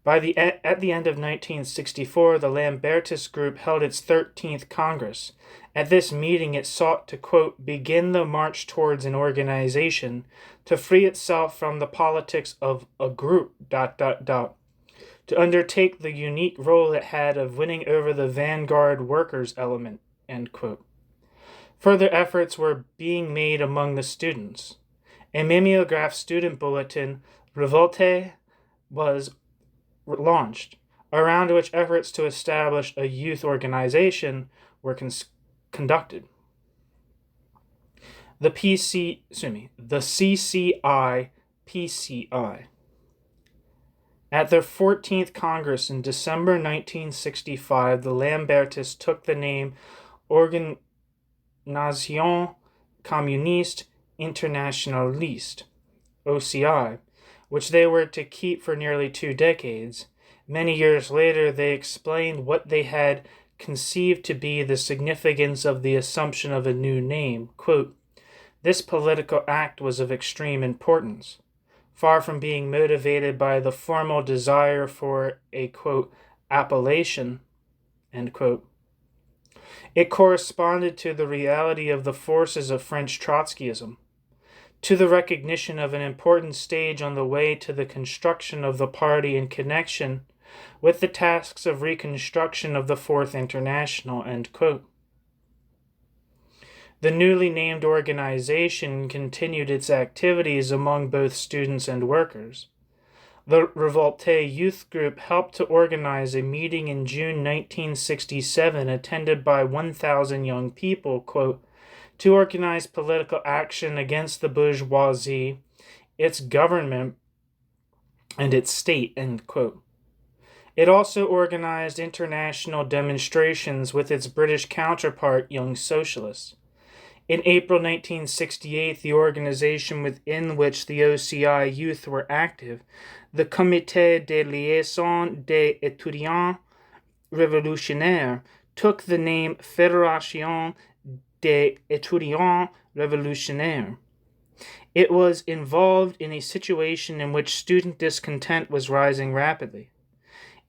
A: At the end of 1964, the Lambertist group held its 13th Congress. At this meeting, it sought to, quote, begin the march towards an organization, to free itself from the politics of a group, ... to undertake the unique role it had of winning over the vanguard workers element, end quote. Further efforts were being made among the students. A mimeographed student bulletin, Revolte, was launched, around which efforts to establish a youth organization were conducted. The CCI-PCI. At their 14th Congress in December 1965, the Lambertists took the name Organisation Communiste Internationaliste, OCI, which they were to keep for nearly 2 decades. Many years later, they explained what they had conceived to be the significance of the assumption of a new name. Quote, this political act was of extreme importance. far from being motivated by the formal desire for a, quote, appellation, end quote. It corresponded to the reality of the forces of French Trotskyism, to the recognition of an important stage on the way to the construction of the party in connection with the tasks of reconstruction of the Fourth International, end quote. The newly named organization continued its activities among both students and workers. The Revolte Youth Group helped to organize a meeting in June 1967 attended by 1,000 young people, quote, to organize political action against the bourgeoisie, its government, and its state, end quote. It also organized international demonstrations with its British counterpart, Young Socialists. In April 1968, the organization within which the OCI youth were active, the Comité de Liaison des Étudiants Révolutionnaires, took the name Fédération des Étudiants Révolutionnaires. It was involved in a situation in which student discontent was rising rapidly.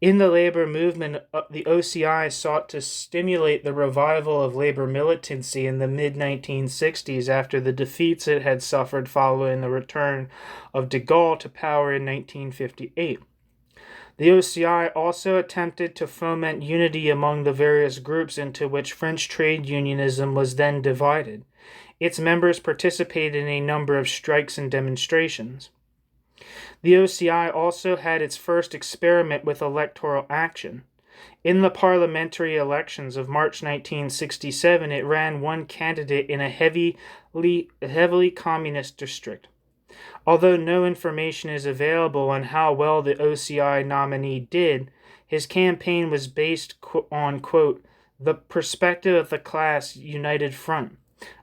A: In the labor movement, the OCI sought to stimulate the revival of labor militancy in the mid-1960s after the defeats it had suffered following the return of de Gaulle to power in 1958. The OCI also attempted to foment unity among the various groups into which French trade unionism was then divided. Its members participated in a number of strikes and demonstrations. The OCI also had its first experiment with electoral action. In the parliamentary elections of March 1967, it ran one candidate in a heavily communist district. Although no information is available on how well the OCI nominee did, his campaign was based on, quote, the perspective of the class united front,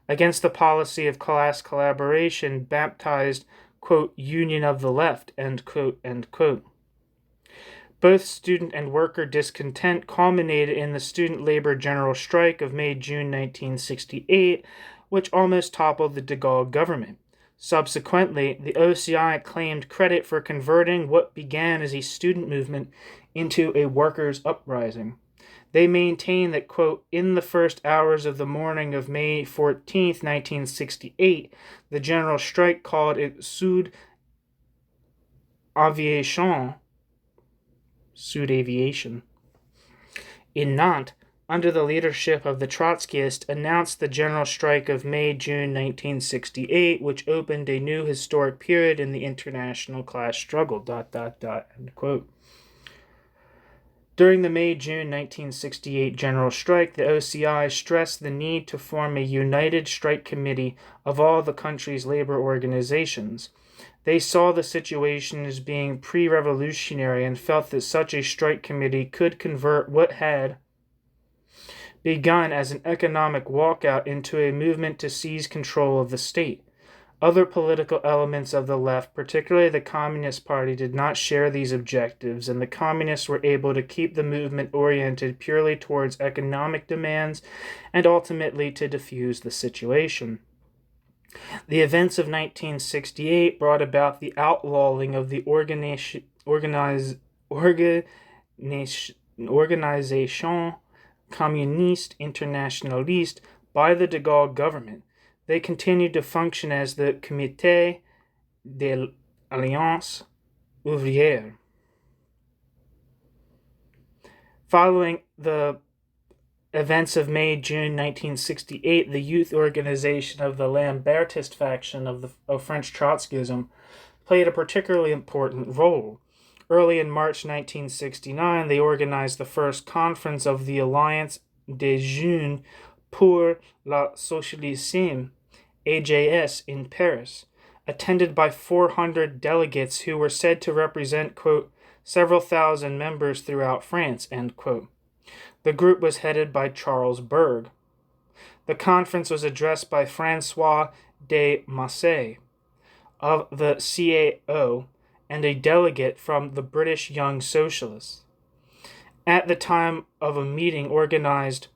A: against the policy of class collaboration baptized, quote, Union of the Left, end quote, end quote. Both student and worker discontent culminated in the student labor general strike of May-June 1968, which almost toppled the de Gaulle government. Subsequently, the OCI claimed credit for converting what began as a student movement into a workers' uprising. They maintain that, quote, in the first hours of the morning of May 14, 1968, the general strike called it Sud Aviation, in Nantes, under the leadership of the Trotskyists, announced the general strike of May-June 1968, which opened a new historic period in the international class struggle, ... end quote. During the May-June 1968 general strike, the OCI stressed the need to form a united strike committee of all the country's labor organizations. They saw the situation as being pre-revolutionary and felt that such a strike committee could convert what had begun as an economic walkout into a movement to seize control of the state. Other political elements of the left, particularly the Communist Party, did not share these objectives, and the Communists were able to keep the movement oriented purely towards economic demands and ultimately to defuse the situation. The events of 1968 brought about the outlawing of the Organisation Communiste Internationaliste by the de Gaulle government. They continued to function as the Comité de l'Alliance Ouvrière. Following the events of May-June 1968, the youth organization of the Lambertist faction of French Trotskyism played a particularly important role. Early in March 1969, they organized the first conference of the Alliance des Jeunes pour la Socialisme, AJS, in Paris, attended by 400 delegates who were said to represent, quote, several thousand members throughout France, end quote. The group was headed by Charles Berg. The conference was addressed by Francois de Massé of the CAO and a delegate from the British Young Socialists. At the time of a meeting organized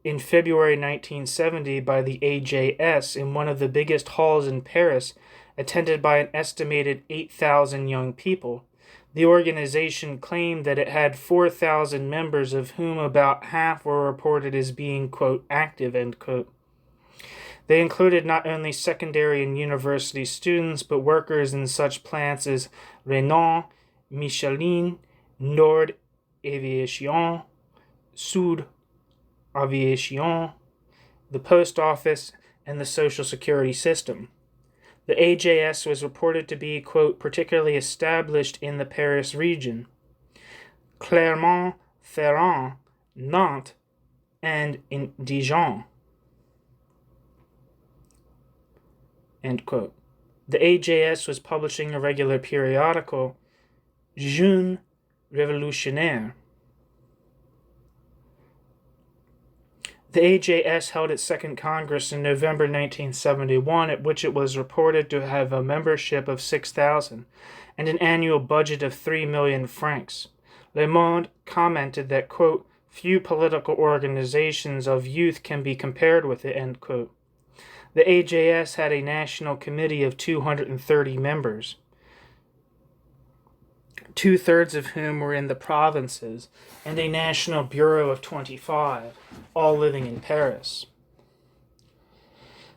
A: in February 1970 by the AJS in one of the biggest halls in Paris, attended by an estimated 8,000 young people. The organization claimed that it had 4,000 members, of whom about half were reported as being, quote, active, end quote. They included not only secondary and university students, but workers in such plants as Renault, Michelin, Nord Aviation, Sud Aviation, the post office, and the social security system. The AJS was reported to be, quote, particularly established in the Paris region, Clermont-Ferrand, Nantes, and in Dijon, end quote. The AJS was publishing a regular periodical, Jeune Révolutionnaire. The AJS held its second Congress in November 1971, at which it was reported to have a membership of 6,000 and an annual budget of 3 million francs. Le Monde commented that, quote, few political organizations of youth can be compared with it, end quote. The AJS had a national committee of 230 members, 2/3 of whom were in the provinces, and a national bureau of 25, all living in Paris.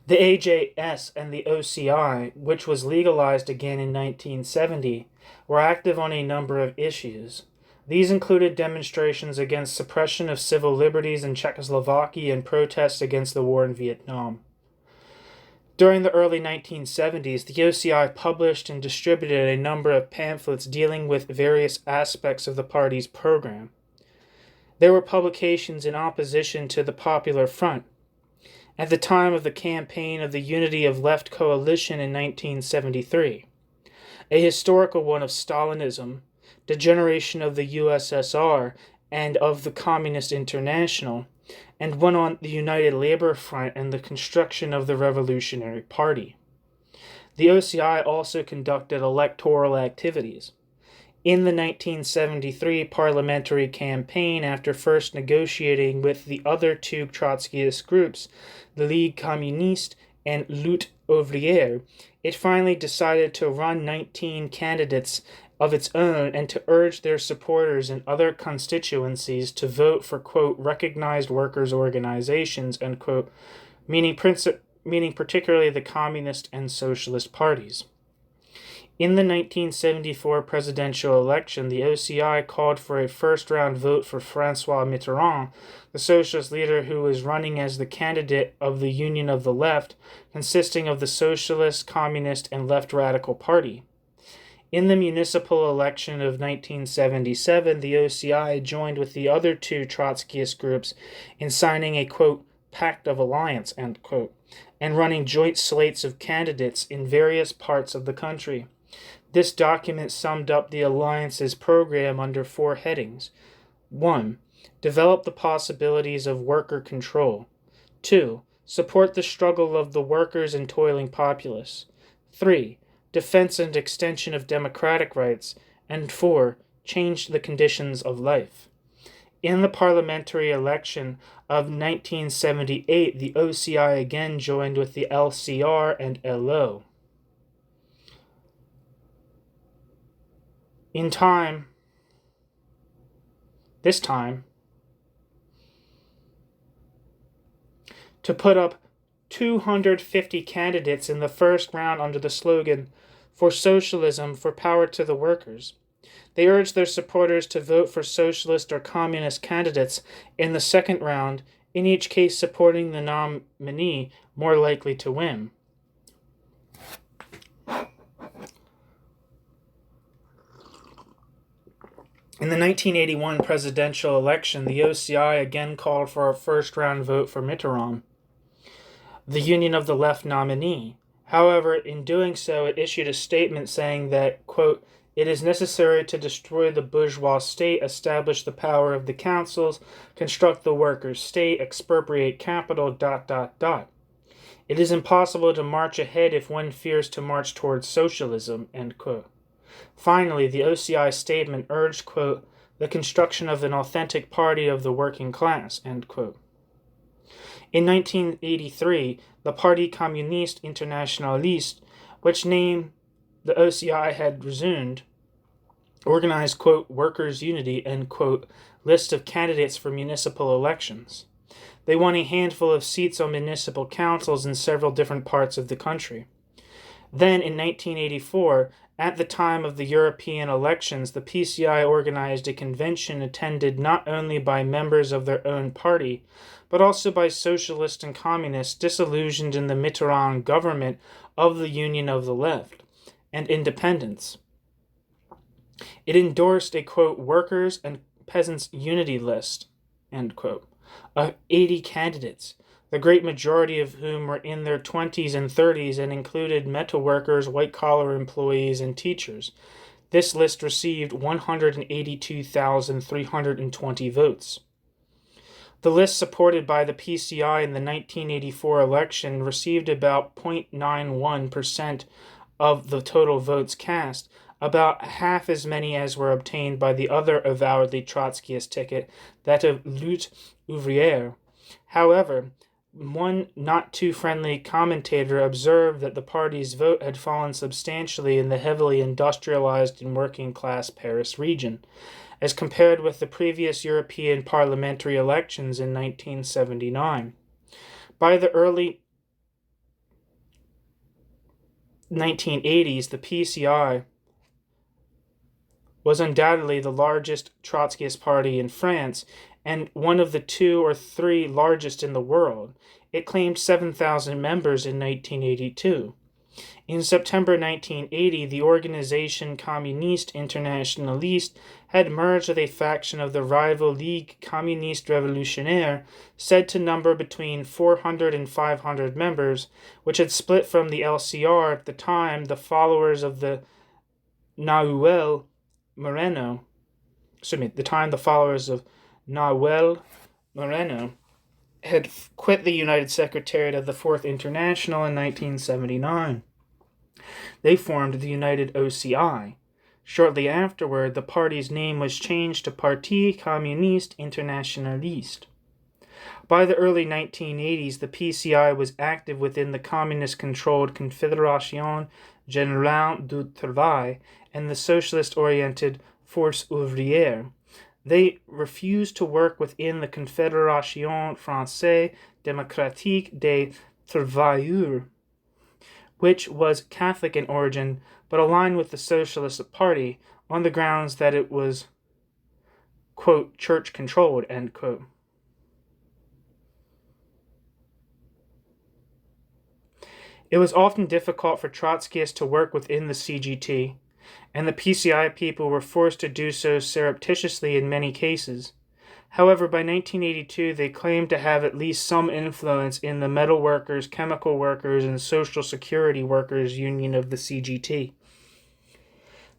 A: The AJS and the OCI, which was legalized again in 1970, were active on a number of issues. These included demonstrations against suppression of civil liberties in Czechoslovakia and protests against the war in Vietnam. During the early 1970s, the OCI published and distributed a number of pamphlets dealing with various aspects of the party's program. There were publications in opposition to the Popular Front. At the time of the campaign of the Unity of Left coalition in 1973, a historical one of Stalinism, degeneration of the USSR, and of the Communist International, and one on the United Labor Front and the construction of the Revolutionary Party. The OCI also conducted electoral activities. In the 1973 parliamentary campaign, after first negotiating with the other two Trotskyist groups, the Ligue Communiste and Lutte Ouvrière, it finally decided to run 19 candidates of its own and to urge their supporters in other constituencies to vote for, quote, recognized workers' organizations, end quote, meaning particularly the Communist and Socialist parties. In the 1974 presidential election, the OCI called for a first-round vote for François Mitterrand, the socialist leader who was running as the candidate of the Union of the Left, consisting of the Socialist, Communist, and Left Radical Party. In the municipal election of 1977, the OCI joined with the other two Trotskyist groups in signing a, quote, pact of alliance, end quote, and running joint slates of candidates in various parts of the country. This document summed up the alliance's program under 4 headings. 1. Develop the possibilities of worker control. 2. Support the struggle of the workers and toiling populace. 3. Defense and extension of democratic rights, and 4, change the conditions of life. In the parliamentary election of 1978, the OCI again joined with the LCR and LO. This time, to put up 250 candidates in the first round under the slogan, for socialism, for power to the workers. They urged their supporters to vote for socialist or communist candidates in the second round, in each case supporting the nominee more likely to win. In the 1981 presidential election, the OCI again called for a first-round vote for Mitterrand, the Union of the Left nominee. However, in doing so, it issued a statement saying that, quote, it is necessary to destroy the bourgeois state, establish the power of the councils, construct the workers' state, expropriate capital, ... It is impossible to march ahead if one fears to march towards socialism, end quote. Finally, the OCI statement urged, quote, the construction of an authentic party of the working class, end quote. In 1983, the Parti Communiste Internationaliste which name the OCI had resumed, organized, quote, workers' unity, and, quote, list of candidates for municipal elections. They won a handful of seats on municipal councils in several different parts of the country. Then, in 1984, at the time of the European elections, the PCI organized a convention attended not only by members of their own party, but also by socialists and communists disillusioned in the Mitterrand government of the Union of the Left and independents. It endorsed a, quote, workers' and peasants' unity list, end quote, of 80 candidates, the great majority of whom were in their 20s and 30s and included metal workers, white-collar employees, and teachers. This list received 182,320 votes. The list supported by the PCI in the 1984 election received about 0.91% of the total votes cast, about half as many as were obtained by the other avowedly Trotskyist ticket, that of Lutte Ouvrière. However, one not too friendly commentator observed that the party's vote had fallen substantially in the heavily industrialized and working-class Paris region, as compared with the previous European parliamentary elections in 1979. By the early 1980s, the PCI was undoubtedly the largest Trotskyist party in France and one of the 2 or 3 largest in the world. It claimed 7,000 members in 1982. In September 1980, the organization Communiste Internationaliste had merged with a faction of the rival Ligue Communiste Révolutionnaire, said to number between 400 and 500 members, which had split from the LCR at the time. The followers of the Nahuel Moreno had quit the United Secretariat of the Fourth International in 1979. They formed the United OCI. Shortly afterward, the party's name was changed to Parti Communiste Internationaliste. By the early 1980s, the PCI was active within the communist-controlled Confédération Générale du Travail and the socialist-oriented Force Ouvrière. They refused to work within the Confédération Française Démocratique des Travailleurs, which was Catholic in origin, but aligned with the Socialist Party on the grounds that it was, quote, church-controlled, end quote. It was often difficult for Trotskyists to work within the CGT, and the PCI people were forced to do so surreptitiously in many cases. However, by 1982, they claimed to have at least some influence in the metal workers, chemical workers, and social security workers union of the CGT.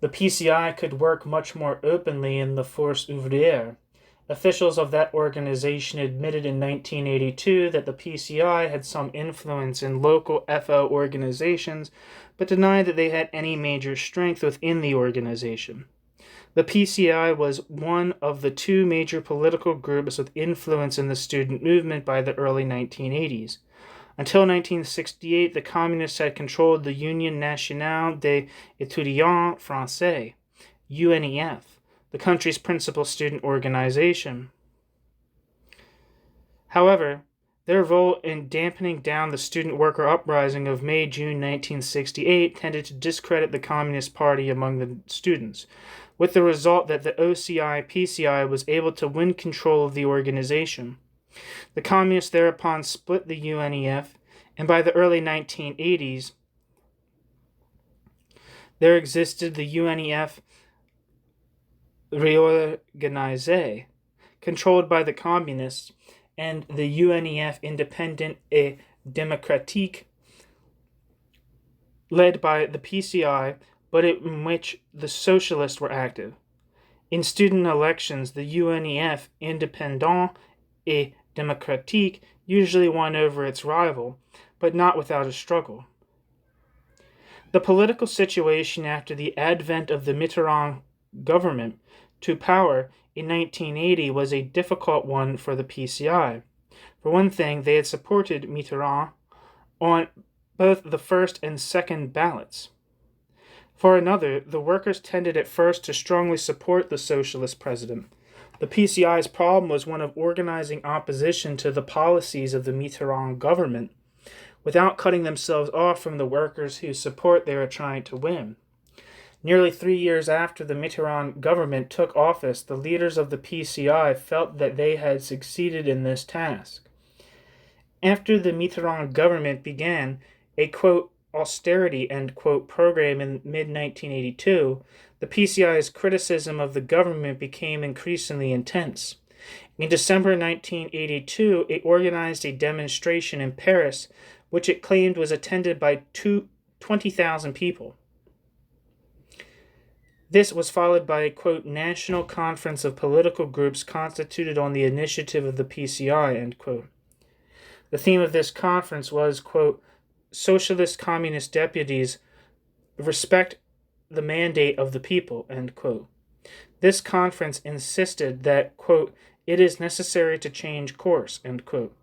A: The PCI could work much more openly in the Force Ouvrière. Officials of that organization admitted in 1982 that the PCI had some influence in local FO organizations, but denied that they had any major strength within the organization. The PCI was one of the 2 major political groups with influence in the student movement by the early 1980s. Until 1968, the Communists had controlled the Union Nationale des Étudiants Français, UNEF, the country's principal student organization. However, their role in dampening down the student worker uprising of May-June 1968 tended to discredit the Communist Party among the students, with the result that the OCI-PCI was able to win control of the organization. The Communists thereupon split the UNEF, and by the early 1980s, there existed the UNEF Réorganisée, controlled by the Communists, and the UNEF Indépendant et Démocratique, led by the PCI, but in which the Socialists were active. In student elections, the UNEF Indépendant et Démocratique usually won over its rival, but not without a struggle. The political situation after the advent of the Mitterrand government to power in 1980 was a difficult one for the PCI. For one thing, they had supported Mitterrand but both the first and second ballots. For another, the workers tended at first to strongly support the socialist president. The PCI's problem was one of organizing opposition to the policies of the Mitterrand government without cutting themselves off from the workers whose support they were trying to win. Nearly 3 years after the Mitterrand government took office, the leaders of the PCI felt that they had succeeded in this task. After the Mitterrand government began a, quote, austerity, end quote, program in mid-1982, the PCI's criticism of the government became increasingly intense. In December 1982, it organized a demonstration in Paris, which it claimed was attended by 20,000 people. This was followed by a, quote, national conference of political groups constituted on the initiative of the PCI, end quote. The theme of this conference was, quote, socialist communist deputies respect the mandate of the people, end quote. This conference insisted that, quote, it is necessary to change course, end quote.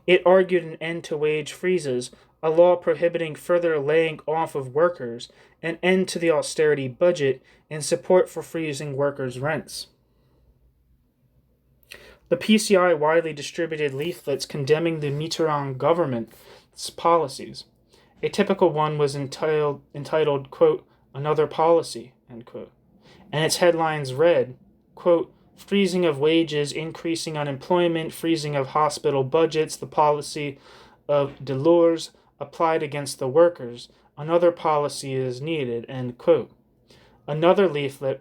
A: It argued an end to wage freezes, a law prohibiting further laying off of workers, an end to the austerity budget, and support for freezing workers' rents. The PCI widely distributed leaflets condemning the Mitterrand government's policies. A typical one was entitled, quote, another policy, end quote, and its headlines read, quote, freezing of wages, increasing unemployment, freezing of hospital budgets, the policy of Delors applied against the workers, another policy is needed, end quote. Another leaflet,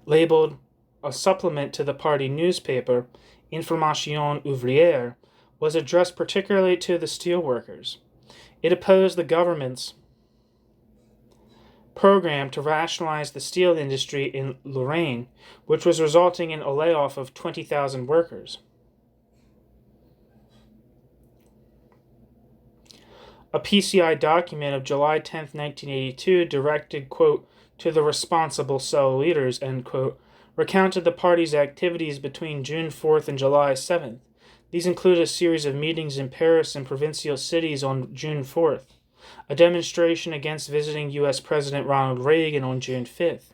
A: labeled a supplement to the party newspaper, Information Ouvrière, was addressed particularly to the steelworkers. It opposed the government's program to rationalize the steel industry in Lorraine, which was resulting in a layoff of 20,000 workers. A PCI document of July 10, 1982, directed, quote, to the responsible cell leaders, end quote, recounted the party's activities between June 4th and July 7th. These include a series of meetings in Paris and provincial cities on June 4th, a demonstration against visiting U.S. President Ronald Reagan on June 5th,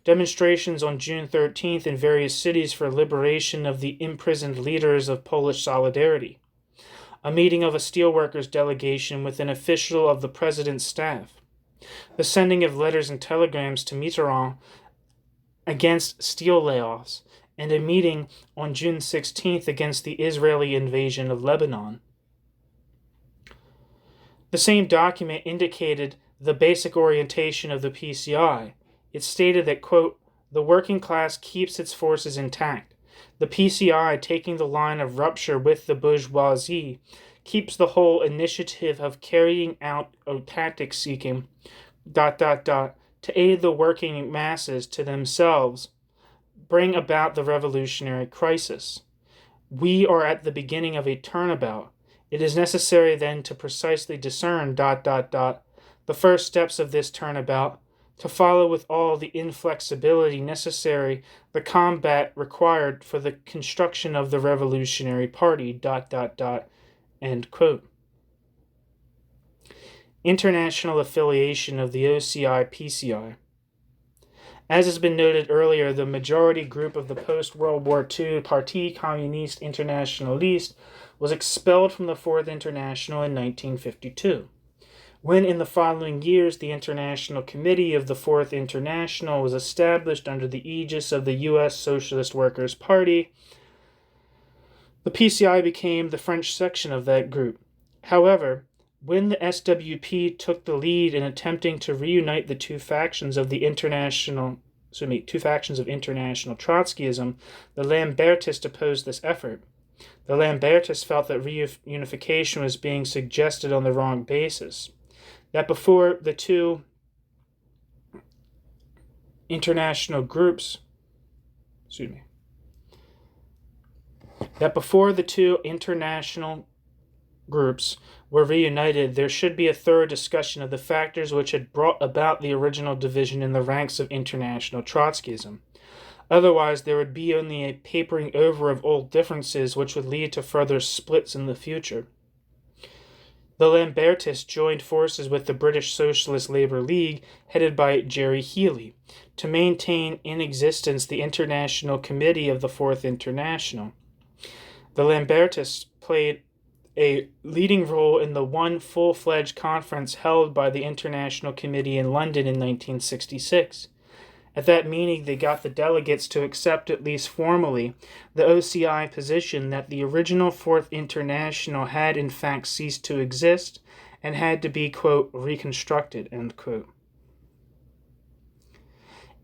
A: demonstrations on June 13th in various cities for liberation of the imprisoned leaders of Polish Solidarity, a meeting of a steelworkers delegation with an official of the president's staff, the sending of letters and telegrams to Mitterrand against steel layoffs, and a meeting on June 16th against the Israeli invasion of Lebanon. The same document indicated the basic orientation of the PCI. It stated that, quote, the working class keeps its forces intact. The PCI, taking the line of rupture with the bourgeoisie, keeps the whole initiative of carrying out a tactic seeking, to aid the working masses to themselves, bring about the revolutionary crisis. We are at the beginning of a turnabout. It is necessary then to precisely discern, the first steps of this turnabout, to follow with all the inflexibility necessary the combat required for the construction of the revolutionary party, end quote. International affiliation of the OCI-PCI. As has been noted earlier, the majority group of the post-World War II Parti Communiste Internationaliste was expelled from the Fourth International in 1952. When in the following years the International Committee of the Fourth International was established under the aegis of the U.S. Socialist Workers' Party, the PCI became the French section of that group. However, when the SWP took the lead in attempting to reunite the two factions of international Trotskyism, the Lambertists opposed this effort. The Lambertists felt that reunification was being suggested on the wrong basis, that before the two international groups were reunited, there should be a thorough discussion of the factors which had brought about the original division in the ranks of international Trotskyism. Otherwise, there would be only a papering over of old differences which would lead to further splits in the future. The Lambertists joined forces with the British Socialist Labour League, headed by Jerry Healey, to maintain in existence the International Committee of the Fourth International. The Lambertists played a leading role in the one full-fledged conference held by the International Committee in London in 1966. At that meeting, they got the delegates to accept, at least formally, the OCI position that the original Fourth International had in fact ceased to exist and had to be, quote, reconstructed, end quote.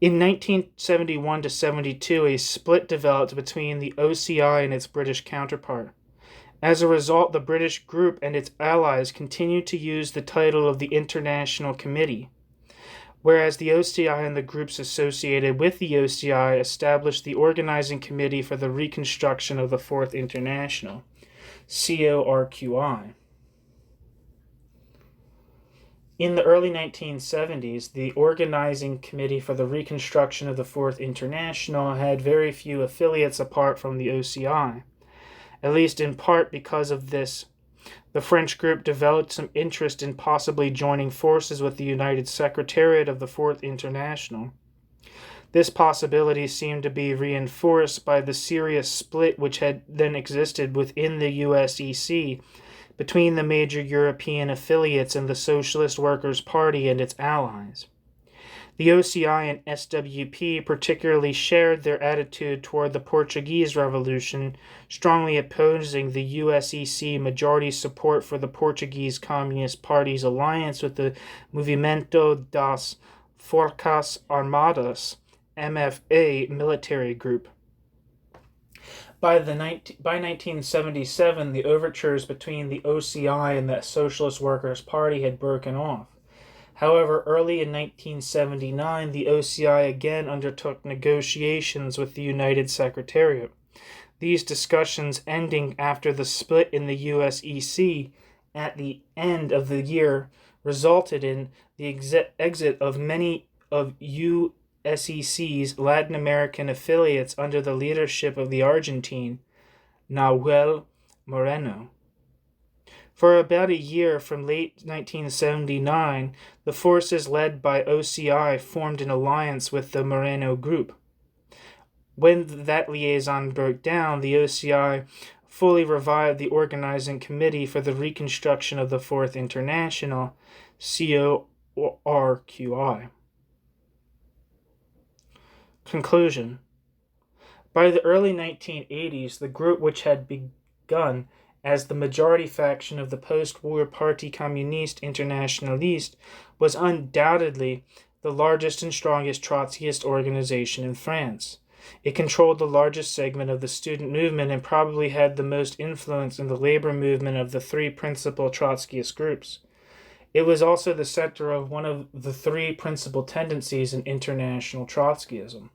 A: In 1971 to 72, a split developed between the OCI and its British counterpart. As a result, the British group and its allies continued to use the title of the International Committee, whereas the OCI and the groups associated with the OCI established the Organizing Committee for the Reconstruction of the Fourth International, CORQI. In the early 1970s, the Organizing Committee for the Reconstruction of the Fourth International had very few affiliates apart from the OCI. At least in part because of this, the French group developed some interest in possibly joining forces with the United Secretariat of the Fourth International. This possibility seemed to be reinforced by the serious split which had then existed within the USEC between the major European affiliates and the Socialist Workers' Party and its allies. The OCI and SWP particularly shared their attitude toward the Portuguese Revolution, strongly opposing the USEC majority support for the Portuguese Communist Party's alliance with the Movimento das Forças Armadas, MFA, military group. By 1977, the overtures between the OCI and the Socialist Workers' Party had broken off. However, early in 1979, the OCI again undertook negotiations with the United Secretariat. These discussions, ending after the split in the USEC at the end of the year, resulted in the exit of many of USEC's Latin American affiliates under the leadership of the Argentine, Nahuel Moreno. For about a year, from late 1979, the forces led by OCI formed an alliance with the Moreno group. When that liaison broke down, the OCI fully revived the Organizing Committee for the Reconstruction of the Fourth International, CORQI. Conclusion. By the early 1980s, the group, which had begun as the majority faction of the post-war Parti Communiste Internationaliste, was undoubtedly the largest and strongest Trotskyist organization in France. It controlled the largest segment of the student movement and probably had the most influence in the labor movement of the three principal Trotskyist groups. It was also the center of one of the three principal tendencies in international Trotskyism.